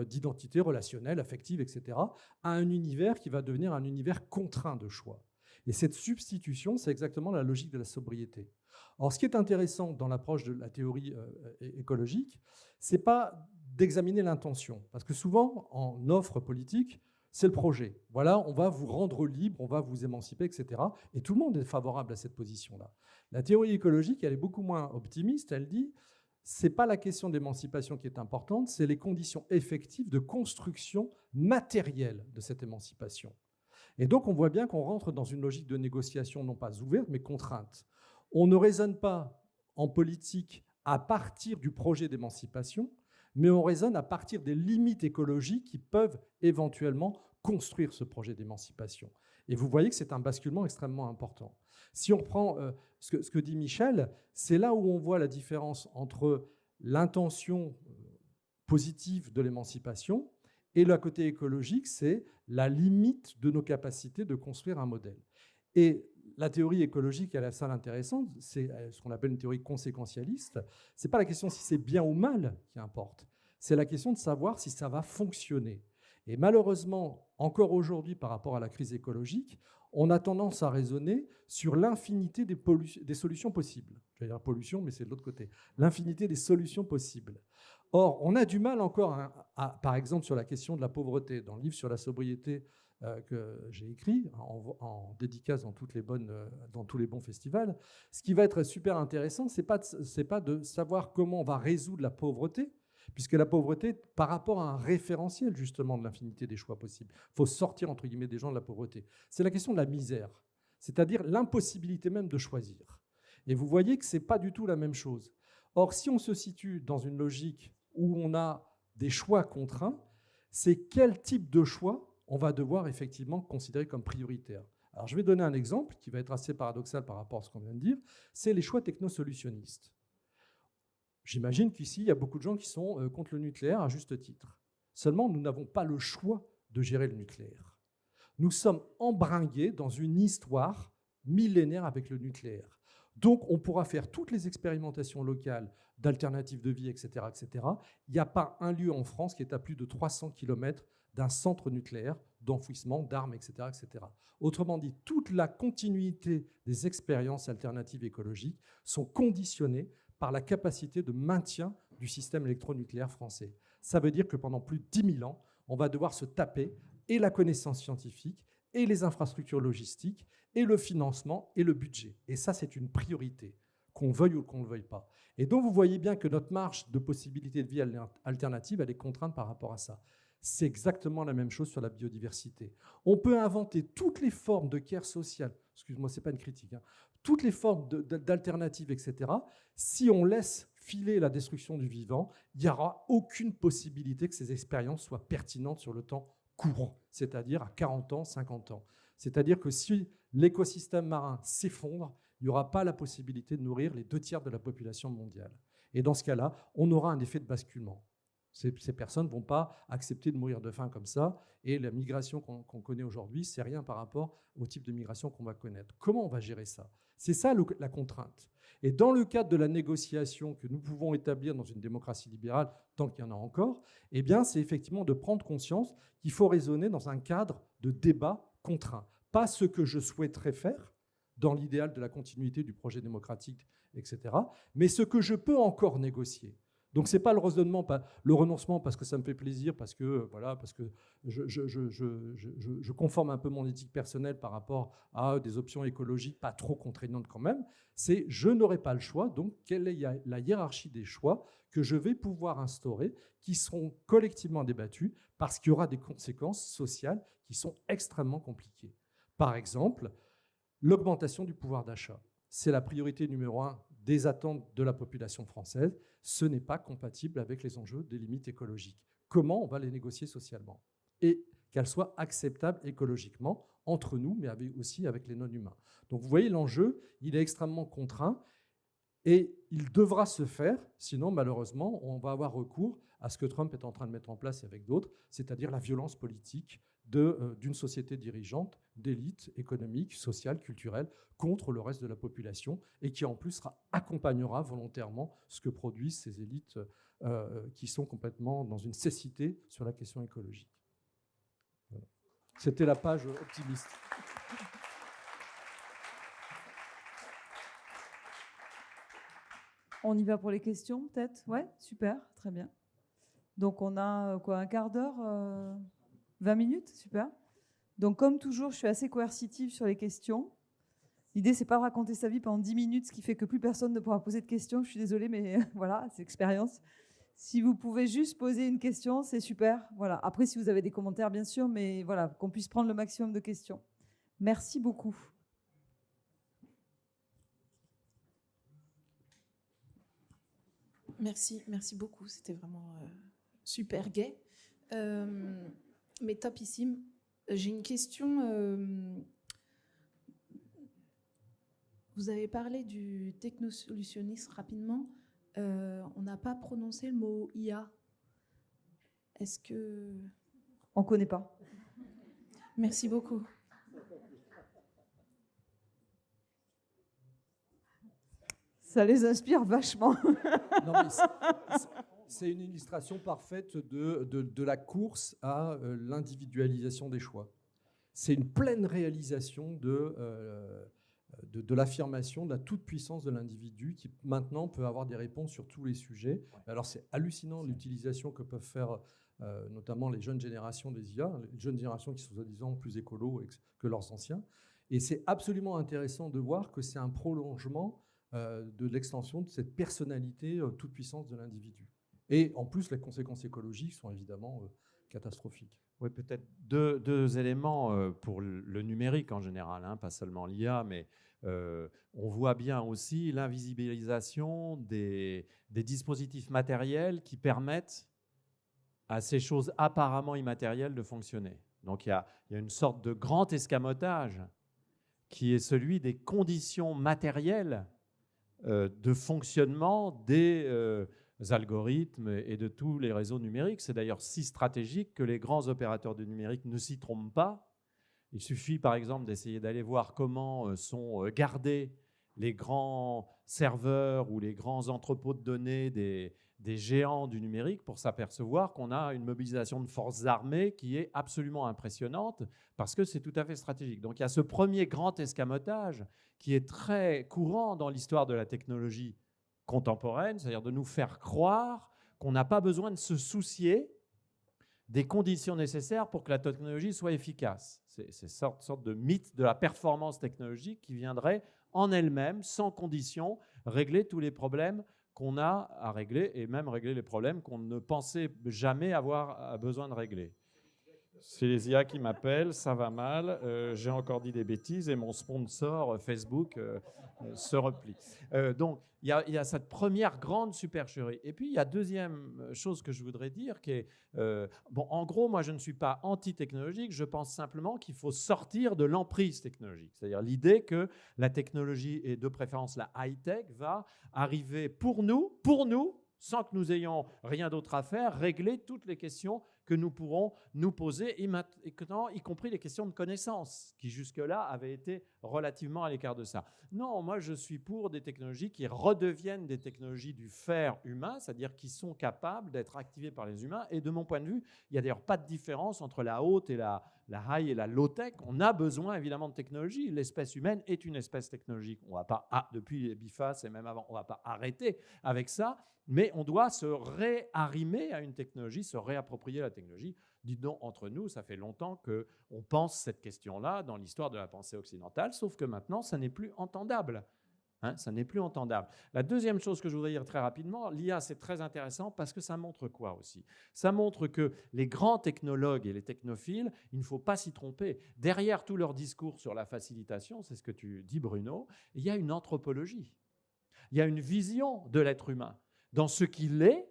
d'identité relationnelle, affective, etc., à un univers qui va devenir un univers contraint de choix. Et cette substitution, c'est exactement la logique de la sobriété. Or, ce qui est intéressant dans l'approche de la théorie écologique, ce n'est pas d'examiner l'intention, parce que souvent, en offre politique, c'est le projet. Voilà, on va vous rendre libre, on va vous émanciper, etc. Et tout le monde est favorable à cette position-là. La théorie écologique, elle est beaucoup moins optimiste. Elle dit, ce n'est pas la question d'émancipation qui est importante, c'est les conditions effectives de construction matérielle de cette émancipation. Et donc, on voit bien qu'on rentre dans une logique de négociation non pas ouverte, mais contrainte. On ne raisonne pas en politique à partir du projet d'émancipation, mais on raisonne à partir des limites écologiques qui peuvent éventuellement construire ce projet d'émancipation. Et vous voyez que c'est un basculement extrêmement important. Si on reprend ce que dit Michel, c'est là où on voit la différence entre l'intention positive de l'émancipation et le côté écologique, c'est la limite de nos capacités de construire un modèle. Et la théorie écologique, elle a ça d'intéressant, c'est ce qu'on appelle une théorie conséquentialiste. Ce n'est pas la question si c'est bien ou mal qui importe, c'est la question de savoir si ça va fonctionner. Et malheureusement, encore aujourd'hui, par rapport à la crise écologique, on a tendance à raisonner sur l'infinité des solutions possibles. Je vais dire pollution, mais c'est de l'autre côté. L'infinité des solutions possibles. Or, on a du mal encore, par exemple, sur la question de la pauvreté. Dans le livre sur la sobriété que j'ai écrit, en dédicace dans tous les bons festivals, ce qui va être super intéressant, c'est pas de savoir comment on va résoudre la pauvreté, puisque la pauvreté, par rapport à un référentiel justement de l'infinité des choix possibles, il faut sortir entre guillemets des gens de la pauvreté. C'est la question de la misère, c'est-à-dire l'impossibilité même de choisir. Et vous voyez que ce n'est pas du tout la même chose. Or, si on se situe dans une logique où on a des choix contraints, c'est quel type de choix on va devoir effectivement considérer comme prioritaire. Alors, je vais donner un exemple qui va être assez paradoxal par rapport à ce qu'on vient de dire, c'est les choix technosolutionnistes. J'imagine qu'ici, il y a beaucoup de gens qui sont contre le nucléaire à juste titre. Seulement, nous n'avons pas le choix de gérer le nucléaire. Nous sommes embringués dans une histoire millénaire avec le nucléaire. Donc, on pourra faire toutes les expérimentations locales d'alternatives de vie, etc., etc. Il n'y a pas un lieu en France qui est à plus de 300 km d'un centre nucléaire d'enfouissement, d'armes, etc., etc. Autrement dit, toute la continuité des expériences alternatives écologiques sont conditionnées par la capacité de maintien du système électronucléaire français. Ça veut dire que pendant plus de 10 000 ans, on va devoir se taper et la connaissance scientifique, et les infrastructures logistiques, et le financement, et le budget. Et ça, c'est une priorité, qu'on veuille ou qu'on ne le veuille pas. Et donc, vous voyez bien que notre marge de possibilité de vie alternative, elle est contrainte par rapport à ça. C'est exactement la même chose sur la biodiversité. On peut inventer toutes les formes de care sociale, excuse-moi, ce n'est pas une critique, hein, toutes les formes d'alternatives, etc. Si on laisse filer la destruction du vivant, il n'y aura aucune possibilité que ces expériences soient pertinentes sur le temps court, c'est-à-dire à 40 ans, 50 ans. C'est-à-dire que si l'écosystème marin s'effondre, il n'y aura pas la possibilité de nourrir les 2/3 de la population mondiale. Et dans ce cas-là, on aura un effet de basculement. Ces personnes ne vont pas accepter de mourir de faim comme ça, et la migration qu'on connaît aujourd'hui, c'est rien par rapport au type de migration qu'on va connaître. Comment on va gérer ça? C'est ça la contrainte. Et dans le cadre de la négociation que nous pouvons établir dans une démocratie libérale, tant qu'il y en a encore, eh bien, c'est effectivement de prendre conscience qu'il faut raisonner dans un cadre de débat contraint. Pas ce que je souhaiterais faire, dans l'idéal de la continuité du projet démocratique, etc., mais ce que je peux encore négocier. Donc, ce n'est pas le renoncement parce que ça me fait plaisir, parce que, voilà, parce que je conforme un peu mon éthique personnelle par rapport à des options écologiques pas trop contraignantes quand même. C'est je n'aurai pas le choix, donc quelle est la hiérarchie des choix que je vais pouvoir instaurer, qui seront collectivement débattus, parce qu'il y aura des conséquences sociales qui sont extrêmement compliquées. Par exemple, l'augmentation du pouvoir d'achat. C'est la priorité numéro 1 des attentes de la population française. Ce n'est pas compatible avec les enjeux des limites écologiques. Comment on va les négocier socialement? Et qu'elles soient acceptables écologiquement entre nous, mais aussi avec les non-humains. Donc vous voyez, l'enjeu, il est extrêmement contraint et il devra se faire, sinon malheureusement, on va avoir recours à ce que Trump est en train de mettre en place avec d'autres, c'est-à-dire la violence politique d'une société dirigeante, d'élite économique, sociale, culturelle, contre le reste de la population, et qui en plus accompagnera volontairement ce que produisent ces élites qui sont complètement dans une cécité sur la question écologique. Voilà. C'était la page optimiste. On y va pour les questions, peut-être? Ouais, super, très bien. Donc, on a quoi, un quart d'heure 20 minutes? Super. Donc, comme toujours, je suis assez coercitive sur les questions. L'idée, c'est pas de raconter sa vie pendant 10 minutes, ce qui fait que plus personne ne pourra poser de questions. Je suis désolée, mais voilà, c'est l'expérience. Si vous pouvez juste poser une question, c'est super. Voilà. Après, si vous avez des commentaires, bien sûr, mais voilà, qu'on puisse prendre le maximum de questions. Merci beaucoup. Merci beaucoup. C'était vraiment super gai. Mais topissime. J'ai une question. Vous avez parlé du technosolutionnisme rapidement. On n'a pas prononcé le mot IA. Est-ce que... On ne connaît pas. Merci beaucoup. Ça les inspire vachement. Non, mais c'est une illustration parfaite de la course à l'individualisation des choix. C'est une pleine réalisation de l'affirmation de la toute-puissance de l'individu qui maintenant peut avoir des réponses sur tous les sujets. Alors c'est hallucinant l'utilisation que peuvent faire notamment les jeunes générations des IA, les jeunes générations qui sont soi-disant plus écolos que leurs anciens. Et c'est absolument intéressant de voir que c'est un prolongement de l'extension de cette personnalité toute puissance de l'individu. Et en plus, les conséquences écologiques sont évidemment catastrophiques. Oui, peut-être deux éléments pour le numérique en général, hein, pas seulement l'IA, mais on voit bien aussi l'invisibilisation des dispositifs matériels qui permettent à ces choses apparemment immatérielles de fonctionner. Donc il y a une sorte de grand escamotage qui est celui des conditions matérielles de fonctionnement des algorithmes et de tous les réseaux numériques. C'est d'ailleurs si stratégique que les grands opérateurs du numérique ne s'y trompent pas. Il suffit par exemple d'essayer d'aller voir comment sont gardés les grands serveurs ou les grands entrepôts de données des géants du numérique pour s'apercevoir qu'on a une mobilisation de forces armées qui est absolument impressionnante parce que c'est tout à fait stratégique. Donc il y a ce premier grand escamotage qui est très courant dans l'histoire de la technologie contemporaine, c'est-à-dire de nous faire croire qu'on n'a pas besoin de se soucier des conditions nécessaires pour que la technologie soit efficace. C'est une sorte de mythe de la performance technologique qui viendrait en elle-même, sans condition, régler tous les problèmes qu'on a à régler et même régler les problèmes qu'on ne pensait jamais avoir besoin de régler. C'est les IA qui m'appellent, ça va mal, j'ai encore dit des bêtises et mon sponsor Facebook se replie. Donc, il y a cette première grande supercherie. Et puis, il y a deuxième chose que je voudrais dire qui est, en gros, moi, je ne suis pas anti-technologique, je pense simplement qu'il faut sortir de l'emprise technologique. C'est-à-dire l'idée que la technologie, et de préférence la high-tech, va arriver pour nous, sans que nous ayons rien d'autre à faire, régler toutes les questions que nous pourrons nous poser, et maintenant, y compris les questions de connaissance, qui jusque-là avaient été relativement à l'écart de ça. Non, moi je suis pour des technologies qui redeviennent des technologies du faire humain, c'est-à-dire qui sont capables d'être activées par les humains, et de mon point de vue, il n'y a d'ailleurs pas de différence entre la haute et la high et la low-tech. On a besoin évidemment de technologie, l'espèce humaine est une espèce technologique. On ne va pas, depuis les BIFAS et même avant, on ne va pas arrêter avec ça, mais on doit se réarrimer à une technologie, se réapproprier la technologie. Dites donc, entre nous, ça fait longtemps qu'on pense cette question-là dans l'histoire de la pensée occidentale, sauf que maintenant, ça n'est plus entendable. Ça n'est plus entendable. La deuxième chose que je voudrais dire très rapidement, l'IA, c'est très intéressant parce que ça montre quoi aussi? Ça montre que les grands technologues et les technophiles, il ne faut pas s'y tromper. Derrière tout leur discours sur la facilitation, c'est ce que tu dis, Bruno, il y a une anthropologie. Il y a une vision de l'être humain dans ce qu'il est,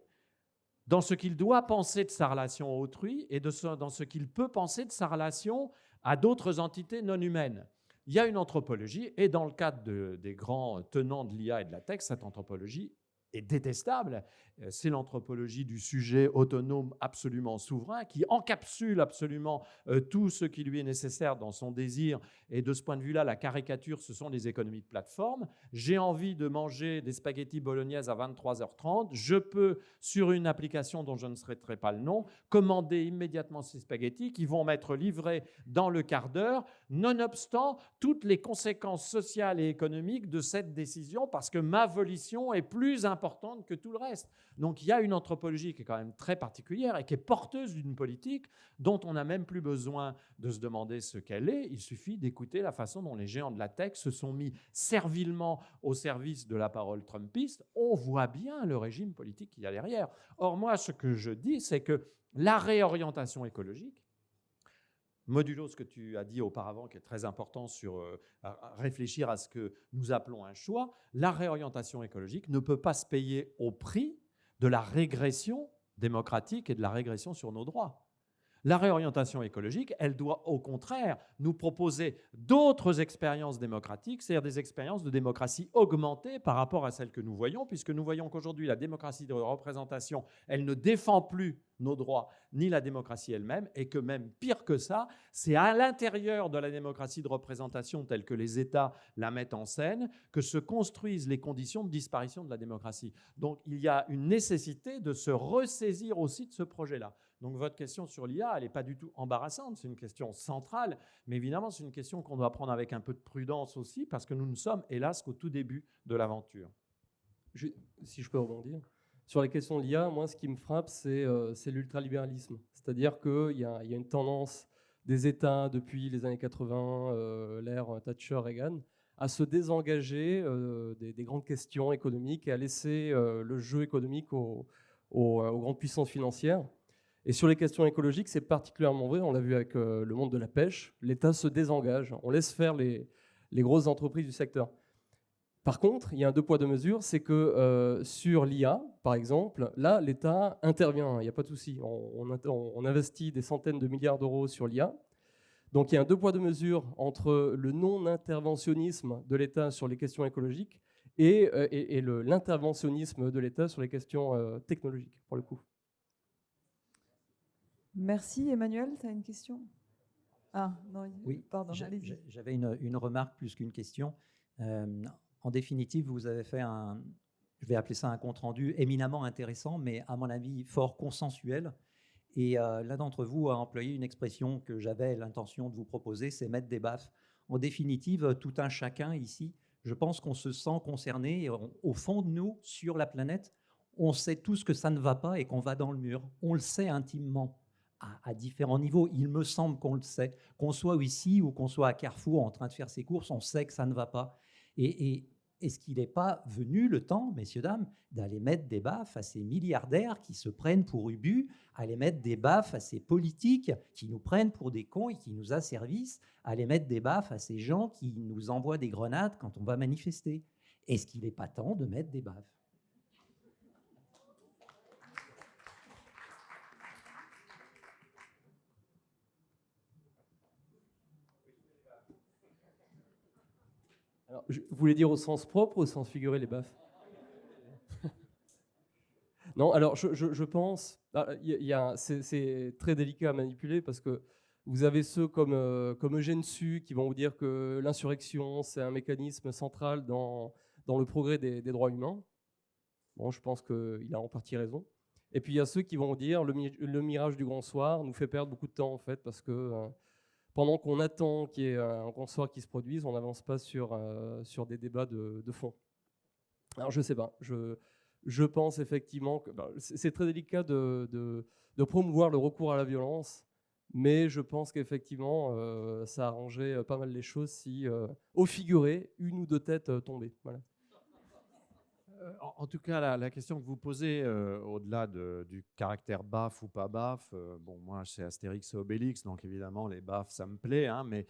dans ce qu'il doit penser de sa relation à autrui et dans ce qu'il peut penser de sa relation à d'autres entités non humaines. Il y a une anthropologie, et dans le cadre des grands tenants de l'IA et de la tech, cette anthropologie est détestable. C'est l'anthropologie du sujet autonome absolument souverain qui encapsule absolument tout ce qui lui est nécessaire dans son désir. Et de ce point de vue-là, la caricature, ce sont les économies de plateforme. J'ai envie de manger des spaghettis bolognaises à 23h30. Je peux, sur une application dont je ne souhaiterai pas le nom, commander immédiatement ces spaghettis qui vont m'être livrés dans le quart d'heure, nonobstant toutes les conséquences sociales et économiques de cette décision, parce que ma volition est plus importante que tout le reste. Donc il y a une anthropologie qui est quand même très particulière et qui est porteuse d'une politique dont on n'a même plus besoin de se demander ce qu'elle est. Il suffit d'écouter la façon dont les géants de la tech se sont mis servilement au service de la parole trumpiste. On voit bien le régime politique qu'il y a derrière. Or moi, ce que je dis, c'est que la réorientation écologique, modulo ce que tu as dit auparavant, qui est très important sur réfléchir à ce que nous appelons un choix, la réorientation écologique ne peut pas se payer au prix de la régression démocratique et de la régression sur nos droits. La réorientation écologique, elle doit au contraire nous proposer d'autres expériences démocratiques, c'est-à-dire des expériences de démocratie augmentée par rapport à celles que nous voyons, puisque nous voyons qu'aujourd'hui, la démocratie de représentation, elle ne défend plus nos droits, ni la démocratie elle-même, et que même pire que ça, c'est à l'intérieur de la démocratie de représentation telle que les États la mettent en scène que se construisent les conditions de disparition de la démocratie. Donc il y a une nécessité de se ressaisir aussi de ce projet-là. Donc votre question sur l'IA, elle n'est pas du tout embarrassante, c'est une question centrale, mais évidemment c'est une question qu'on doit prendre avec un peu de prudence aussi, parce que nous ne sommes, hélas, qu'au tout début de l'aventure. Si je peux rebondir. Sur les questions de l'IA, moi ce qui me frappe, c'est l'ultralibéralisme. C'est-à-dire qu'il y a une tendance des États depuis les années 80, l'ère Thatcher-Reagan, à se désengager des grandes questions économiques et à laisser le jeu économique aux grandes puissances financières. Et sur les questions écologiques, c'est particulièrement vrai, on l'a vu avec le monde de la pêche, l'État se désengage, on laisse faire les grosses entreprises du secteur. Par contre, il y a un deux poids deux mesures, c'est que sur l'IA, par exemple, là, l'État intervient, il n'y a pas de souci, on investit des centaines de milliards d'euros sur l'IA. Donc il y a un deux poids deux mesures entre le non-interventionnisme de l'État sur les questions écologiques et l'interventionnisme de l'État sur les questions technologiques, pour le coup. Merci. Emmanuel, tu as une question? Ah, non, Oui, pardon, allez-y. j'avais une remarque plus qu'une question. En définitive, vous avez fait je vais appeler ça un compte-rendu éminemment intéressant, mais à mon avis fort consensuel. Et l'un d'entre vous a employé une expression que j'avais l'intention de vous proposer, c'est mettre des baffes. En définitive, tout un chacun ici, je pense qu'on se sent concerné. Et au fond de nous, sur la planète, on sait tous que ça ne va pas et qu'on va dans le mur. On le sait intimement. À différents niveaux, il me semble qu'on le sait. Qu'on soit ici ou qu'on soit à Carrefour en train de faire ses courses, on sait que ça ne va pas. Et est-ce qu'il n'est pas venu le temps, messieurs, dames, d'aller mettre des baffes à ces milliardaires qui se prennent pour Ubu, aller mettre des baffes à ces politiques qui nous prennent pour des cons et qui nous asservissent, aller mettre des baffes à ces gens qui nous envoient des grenades quand on va manifester? Est-ce qu'il n'est pas temps de mettre des baffes? Alors, vous voulez dire au sens propre ou au sens figuré, les baffes? Non, alors je pense, c'est très délicat à manipuler parce que vous avez ceux comme Eugène Sue qui vont vous dire que l'insurrection, c'est un mécanisme central dans le progrès des droits humains. Bon, je pense qu'il a en partie raison. Et puis il y a ceux qui vont dire le mirage du grand soir nous fait perdre beaucoup de temps en fait parce que pendant qu'on attend qu'il y ait un grand soir qui se produise, on n'avance pas sur des débats de fond. Alors je ne sais pas, je pense effectivement que c'est très délicat de promouvoir le recours à la violence, mais je pense qu'effectivement ça arrangeait pas mal les choses si au figuré, une ou deux têtes tombaient. Voilà. En tout cas, la question que vous posez, au-delà du caractère baf ou pas baf, bon, moi, c'est Astérix et Obélix, donc évidemment, les baffes, ça me plaît, hein, mais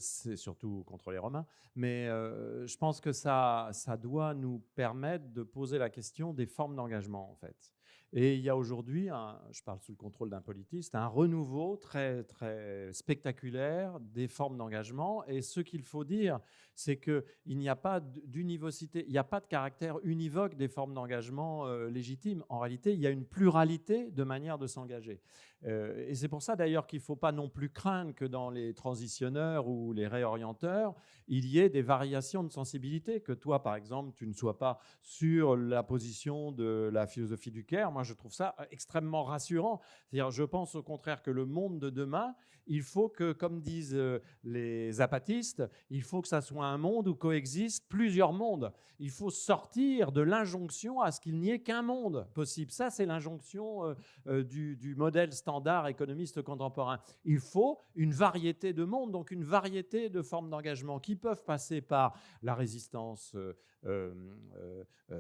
c'est surtout contre les Romains. Mais je pense que ça doit nous permettre de poser la question des formes d'engagement, en fait. Et il y a aujourd'hui, je parle sous le contrôle d'un politiste, un renouveau très, très spectaculaire des formes d'engagement. Et ce qu'il faut dire, c'est qu'il n'y a pas d'univocité, il n'y a pas de caractère univoque des formes d'engagement légitimes. En réalité, il y a une pluralité de manières de s'engager. Et c'est pour ça d'ailleurs qu'il ne faut pas non plus craindre que dans les transitionneurs ou les réorienteurs, il y ait des variations de sensibilité, que toi, par exemple, tu ne sois pas sur la position de la philosophie du Caire. Moi, je trouve ça extrêmement rassurant. C'est-à-dire, je pense au contraire que le monde de demain, il faut que, comme disent les zapatistes, il faut que ça soit un monde où coexistent plusieurs mondes. Il faut sortir de l'injonction à ce qu'il n'y ait qu'un monde possible. Ça, c'est l'injonction du modèle standard économiste contemporain. Il faut une variété de mondes, donc une variété de formes d'engagement qui peuvent passer par la résistance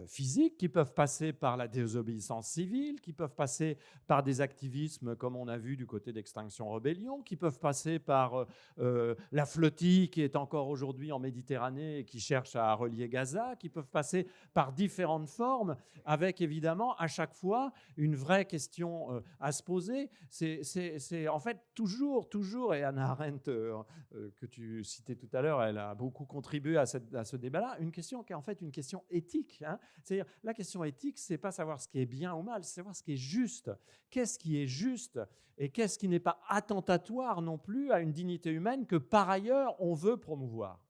physiques, qui peuvent passer par la désobéissance civile, qui peuvent passer par des activismes comme on a vu du côté d'Extinction Rebellion, qui peuvent passer par la flottille qui est encore aujourd'hui en Méditerranée et qui cherche à relier Gaza, qui peuvent passer par différentes formes, avec évidemment à chaque fois une vraie question à se poser. C'est en fait toujours, et Hannah Arendt, que tu citais tout à l'heure, elle a beaucoup contribué à ce débat-là, une question qui est en fait une question éthique. Hein. C'est-à-dire, la question éthique, c'est pas savoir ce qui est bien ou mal, c'est savoir ce qui est juste. Qu'est-ce qui est juste et qu'est-ce qui n'est pas attentatoire non plus à une dignité humaine que par ailleurs on veut promouvoir.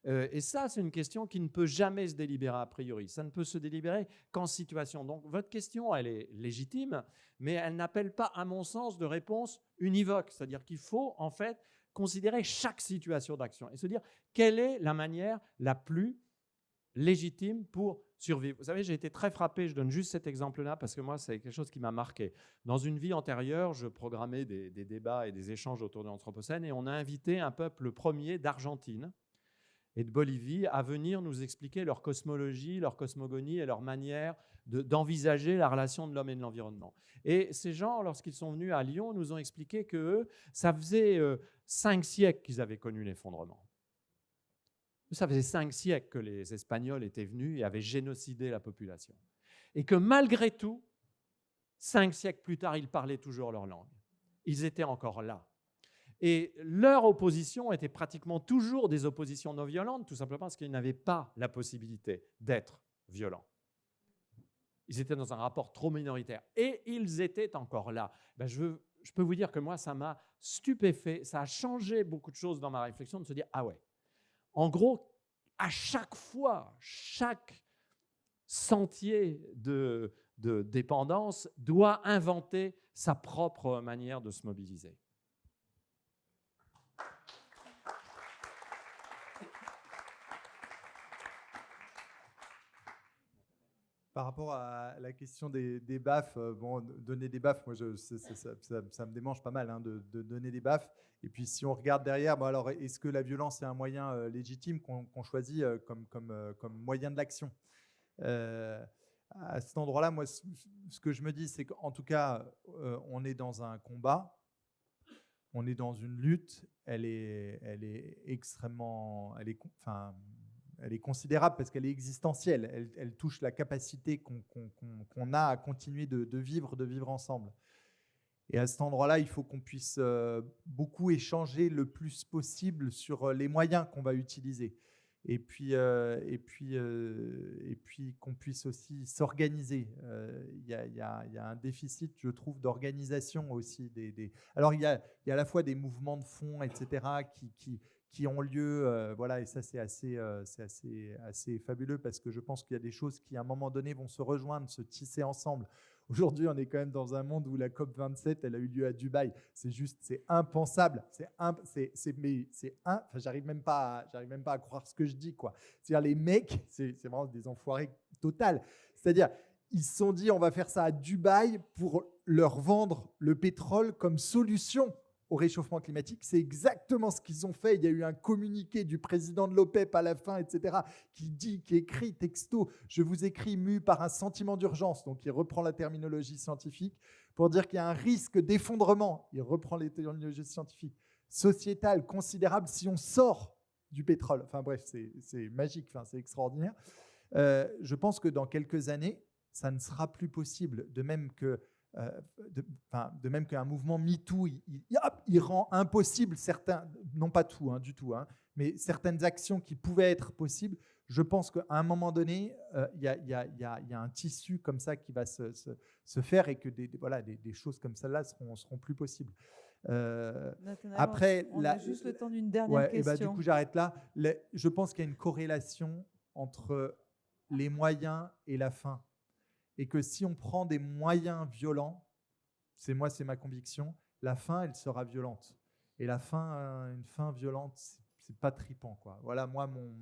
Et ça, c'est une question qui ne peut jamais se délibérer a priori. Ça ne peut se délibérer qu'en situation. Donc, votre question, elle est légitime, mais elle n'appelle pas, à mon sens, de réponse univoque. C'est-à-dire qu'il faut, en fait, considérer chaque situation d'action et se dire quelle est la manière la plus légitime pour survivre. Vous savez, j'ai été très frappé, je donne juste cet exemple-là parce que moi, c'est quelque chose qui m'a marqué. Dans une vie antérieure, je programmais des débats et des échanges autour de l'Anthropocène et on a invité un peuple premier d'Argentine et de Bolivie à venir nous expliquer leur cosmologie, leur cosmogonie et leur manière d'envisager la relation de l'homme et de l'environnement. Et ces gens, lorsqu'ils sont venus à Lyon, nous ont expliqué que ça faisait 5 siècles qu'ils avaient connu l'effondrement. Ça faisait 5 siècles que les Espagnols étaient venus et avaient génocidé la population. Et que malgré tout, 5 siècles plus tard, ils parlaient toujours leur langue. Ils étaient encore là. Et leur opposition était pratiquement toujours des oppositions non violentes, tout simplement parce qu'ils n'avaient pas la possibilité d'être violents. Ils étaient dans un rapport trop minoritaire. Et ils étaient encore là. Je peux vous dire que moi, ça m'a stupéfait, ça a changé beaucoup de choses dans ma réflexion, de se dire, ah ouais, en gros, à chaque fois, chaque sentier de dépendance doit inventer sa propre manière de se mobiliser. Par rapport à la question des baffes, bon, donner des baffes, moi, ça me démange pas mal de donner des baffes. Et puis, si on regarde derrière, bon, alors, est-ce que la violence est un moyen légitime qu'on choisit comme moyen de l'action à cet endroit-là, moi, ce que je me dis, c'est qu'en tout cas, on est dans un combat, on est dans une lutte, elle est extrêmement, elle est considérable parce qu'elle est existentielle. Elle touche la capacité qu'on a à continuer de vivre ensemble. Et à cet endroit-là, il faut qu'on puisse beaucoup échanger le plus possible sur les moyens qu'on va utiliser. Et puis qu'on puisse aussi s'organiser. Il y a un déficit, je trouve, d'organisation aussi. Alors, il y a à la fois des mouvements de fond, etc., qui ont lieu, voilà, et ça c'est assez fabuleux parce que je pense qu'il y a des choses qui à un moment donné vont se rejoindre, se tisser ensemble. Aujourd'hui, on est quand même dans un monde où la COP27, elle a eu lieu à Dubaï. C'est impensable. J'arrive même pas à croire ce que je dis, quoi. C'est-à-dire les mecs, c'est vraiment des enfoirés total. C'est-à-dire, ils se sont dit, on va faire ça à Dubaï pour leur vendre le pétrole comme solution au réchauffement climatique. C'est exactement ce qu'ils ont fait. Il y a eu un communiqué du président de l'OPEP à la fin, etc., qui écrit texto, je vous écris mu par un sentiment d'urgence. Donc, il reprend la terminologie scientifique pour dire qu'il y a un risque d'effondrement. Il reprend les terminologies scientifiques. Sociétal, considérable si on sort du pétrole. Enfin bref, c'est magique, c'est extraordinaire. Je pense que dans quelques années, ça ne sera plus possible. De même qu'un mouvement MeToo, il rend impossible certains, non pas tout, du tout, mais certaines actions qui pouvaient être possibles. Je pense qu'à un moment donné, il y a un tissu comme ça qui va se faire et que des choses comme celle-là seront plus possibles. Après, on a juste le temps d'une dernière question. Du coup, j'arrête là. Je pense qu'il y a une corrélation entre les moyens et la fin. Et que si on prend des moyens violents, c'est ma conviction, la fin, elle sera violente. Et la fin, une fin violente, c'est pas tripant, quoi. Voilà, moi, mon...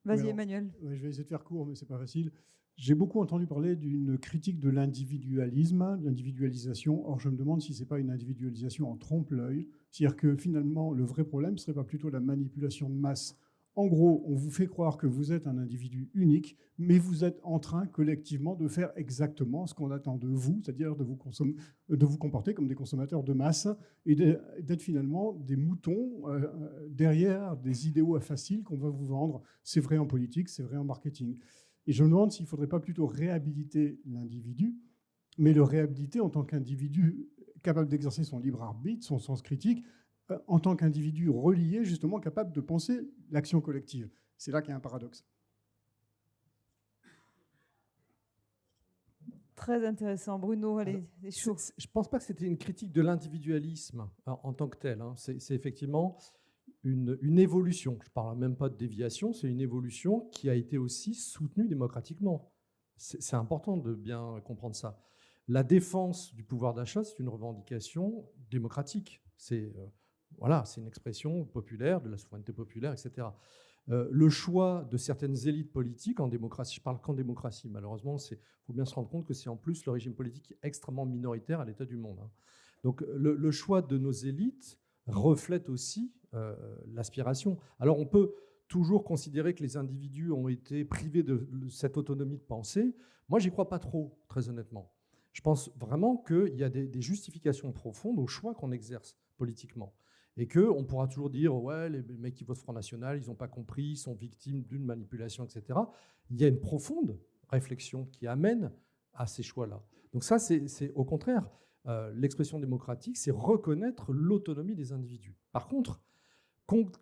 Vas-y, Emmanuel. Je vais essayer de faire court, mais c'est pas facile. J'ai beaucoup entendu parler d'une critique de l'individualisme, de l'individualisation. Or, je me demande si ce n'est pas une individualisation en trompe-l'œil. C'est-à-dire que finalement, le vrai problème ne serait pas plutôt la manipulation de masse. En gros, on vous fait croire que vous êtes un individu unique, mais vous êtes en train collectivement de faire exactement ce qu'on attend de vous, c'est-à-dire de vous comporter comme des consommateurs de masse et d'être finalement des moutons derrière des idéaux faciles qu'on va vous vendre. C'est vrai en politique, c'est vrai en marketing. Et je me demande s'il ne faudrait pas plutôt réhabiliter l'individu, mais le réhabiliter en tant qu'individu capable d'exercer son libre arbitre, son sens critique, en tant qu'individu relié, justement capable de penser l'action collective. C'est là qu'il y a un paradoxe. Très intéressant. Bruno, allez, c'est chaud. Je ne pense pas que c'était une critique de l'individualisme en tant que tel. C'est effectivement une évolution. Je ne parle même pas de déviation, c'est une évolution qui a été aussi soutenue démocratiquement. C'est important de bien comprendre ça. La défense du pouvoir d'achat, c'est une revendication démocratique. C'est une expression populaire, de la souveraineté populaire, etc. Le choix de certaines élites politiques en démocratie, je parle qu'en démocratie, malheureusement, il faut bien se rendre compte que c'est en plus le régime politique extrêmement minoritaire à l'état du monde. Donc le choix de nos élites reflète aussi l'aspiration. Alors on peut toujours considérer que les individus ont été privés de cette autonomie de pensée. Moi, j'y crois pas trop, très honnêtement. Je pense vraiment qu'il y a des justifications profondes au choix qu'on exerce politiquement. Et qu'on pourra toujours dire, ouais, les mecs qui votent Front National, ils n'ont pas compris, ils sont victimes d'une manipulation, etc. Il y a une profonde réflexion qui amène à ces choix-là. Donc ça, c'est au contraire, l'expression démocratique, c'est reconnaître l'autonomie des individus. Par contre,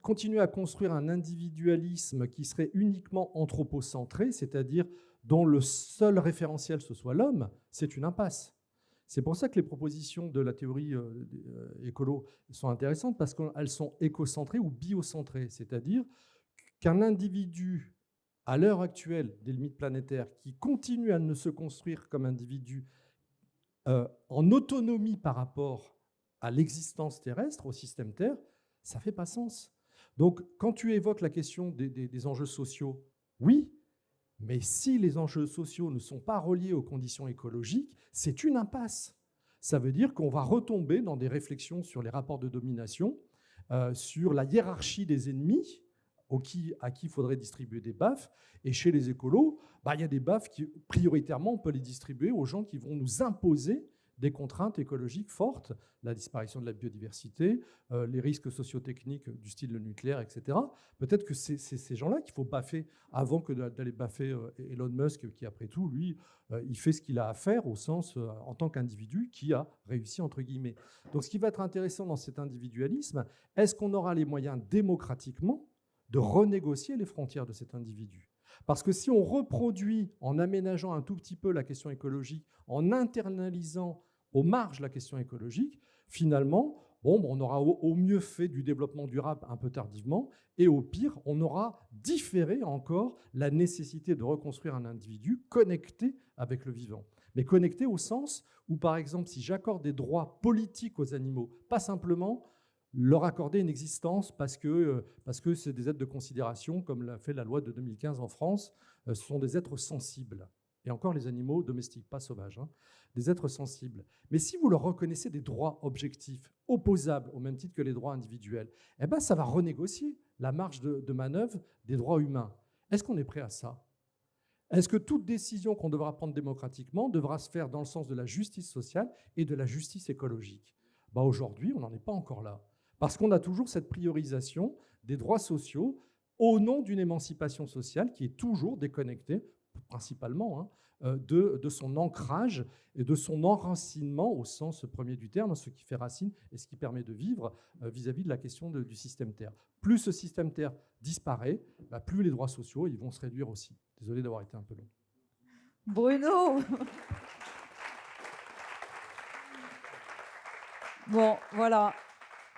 continuer à construire un individualisme qui serait uniquement anthropocentré, c'est-à-dire dont le seul référentiel ce soit l'homme, c'est une impasse. C'est pour ça que les propositions de la théorie écolo sont intéressantes, parce qu'elles sont écocentrées ou biocentrées, c'est-à-dire qu'un individu, à l'heure actuelle des limites planétaires, qui continue à ne se construire comme individu en autonomie par rapport à l'existence terrestre, au système Terre, ça ne fait pas sens. Donc, quand tu évoques la question des enjeux sociaux, oui, mais si les enjeux sociaux ne sont pas reliés aux conditions écologiques, c'est une impasse. Ça veut dire qu'on va retomber dans des réflexions sur les rapports de domination, sur la hiérarchie des ennemis, à qui il faudrait distribuer des baffes. Et chez les écolos, il y a des baffes qui, prioritairement, on peut les distribuer aux gens qui vont nous imposer des contraintes écologiques fortes, la disparition de la biodiversité, les risques sociotechniques du style le nucléaire, etc. Peut-être que c'est ces gens-là qu'il faut baffer avant que d'aller baffer Elon Musk, qui, après tout, lui, il fait ce qu'il a à faire au sens, en tant qu'individu, qui a réussi, entre guillemets. Donc, ce qui va être intéressant dans cet individualisme, est-ce qu'on aura les moyens démocratiquement de renégocier les frontières de cet individu? Parce que si on reproduit, en aménageant un tout petit peu la question écologique, en internalisant aux marges la question écologique, finalement, on aura au mieux fait du développement durable un peu tardivement, et au pire, on aura différé encore la nécessité de reconstruire un individu connecté avec le vivant. Mais connecté au sens où, par exemple, si j'accorde des droits politiques aux animaux, pas simplement leur accorder une existence parce que c'est des êtres de considération, comme l'a fait la loi de 2015 en France, ce sont des êtres sensibles. Et encore les animaux domestiques, pas sauvages, des êtres sensibles. Mais si vous leur reconnaissez des droits objectifs, opposables au même titre que les droits individuels, ça va renégocier la marge de manœuvre des droits humains. Est-ce qu'on est prêt à ça? Est-ce que toute décision qu'on devra prendre démocratiquement devra se faire dans le sens de la justice sociale et de la justice écologique? Aujourd'hui, on n'en est pas encore là. Parce qu'on a toujours cette priorisation des droits sociaux au nom d'une émancipation sociale qui est toujours déconnectée, principalement, de son ancrage et de son enracinement au sens premier du terme, ce qui fait racine et ce qui permet de vivre vis-à-vis de la question du système Terre. Plus ce système Terre disparaît, plus les droits sociaux ils vont se réduire aussi. Désolé d'avoir été un peu long. Bruno. Bon, voilà.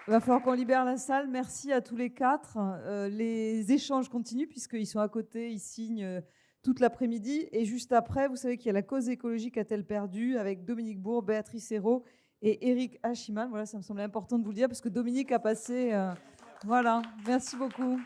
Il va falloir qu'on libère la salle. Merci à tous les quatre. Les échanges continuent puisqu'ils sont à côté, ils signent toute l'après-midi. Et juste après, vous savez qu'il y a la cause écologique a-t-elle perdu avec Dominique Bourg, Béatrice Hérault et Éric Hachiman. Voilà, ça me semblait important de vous le dire parce que Dominique a passé... Voilà, merci beaucoup.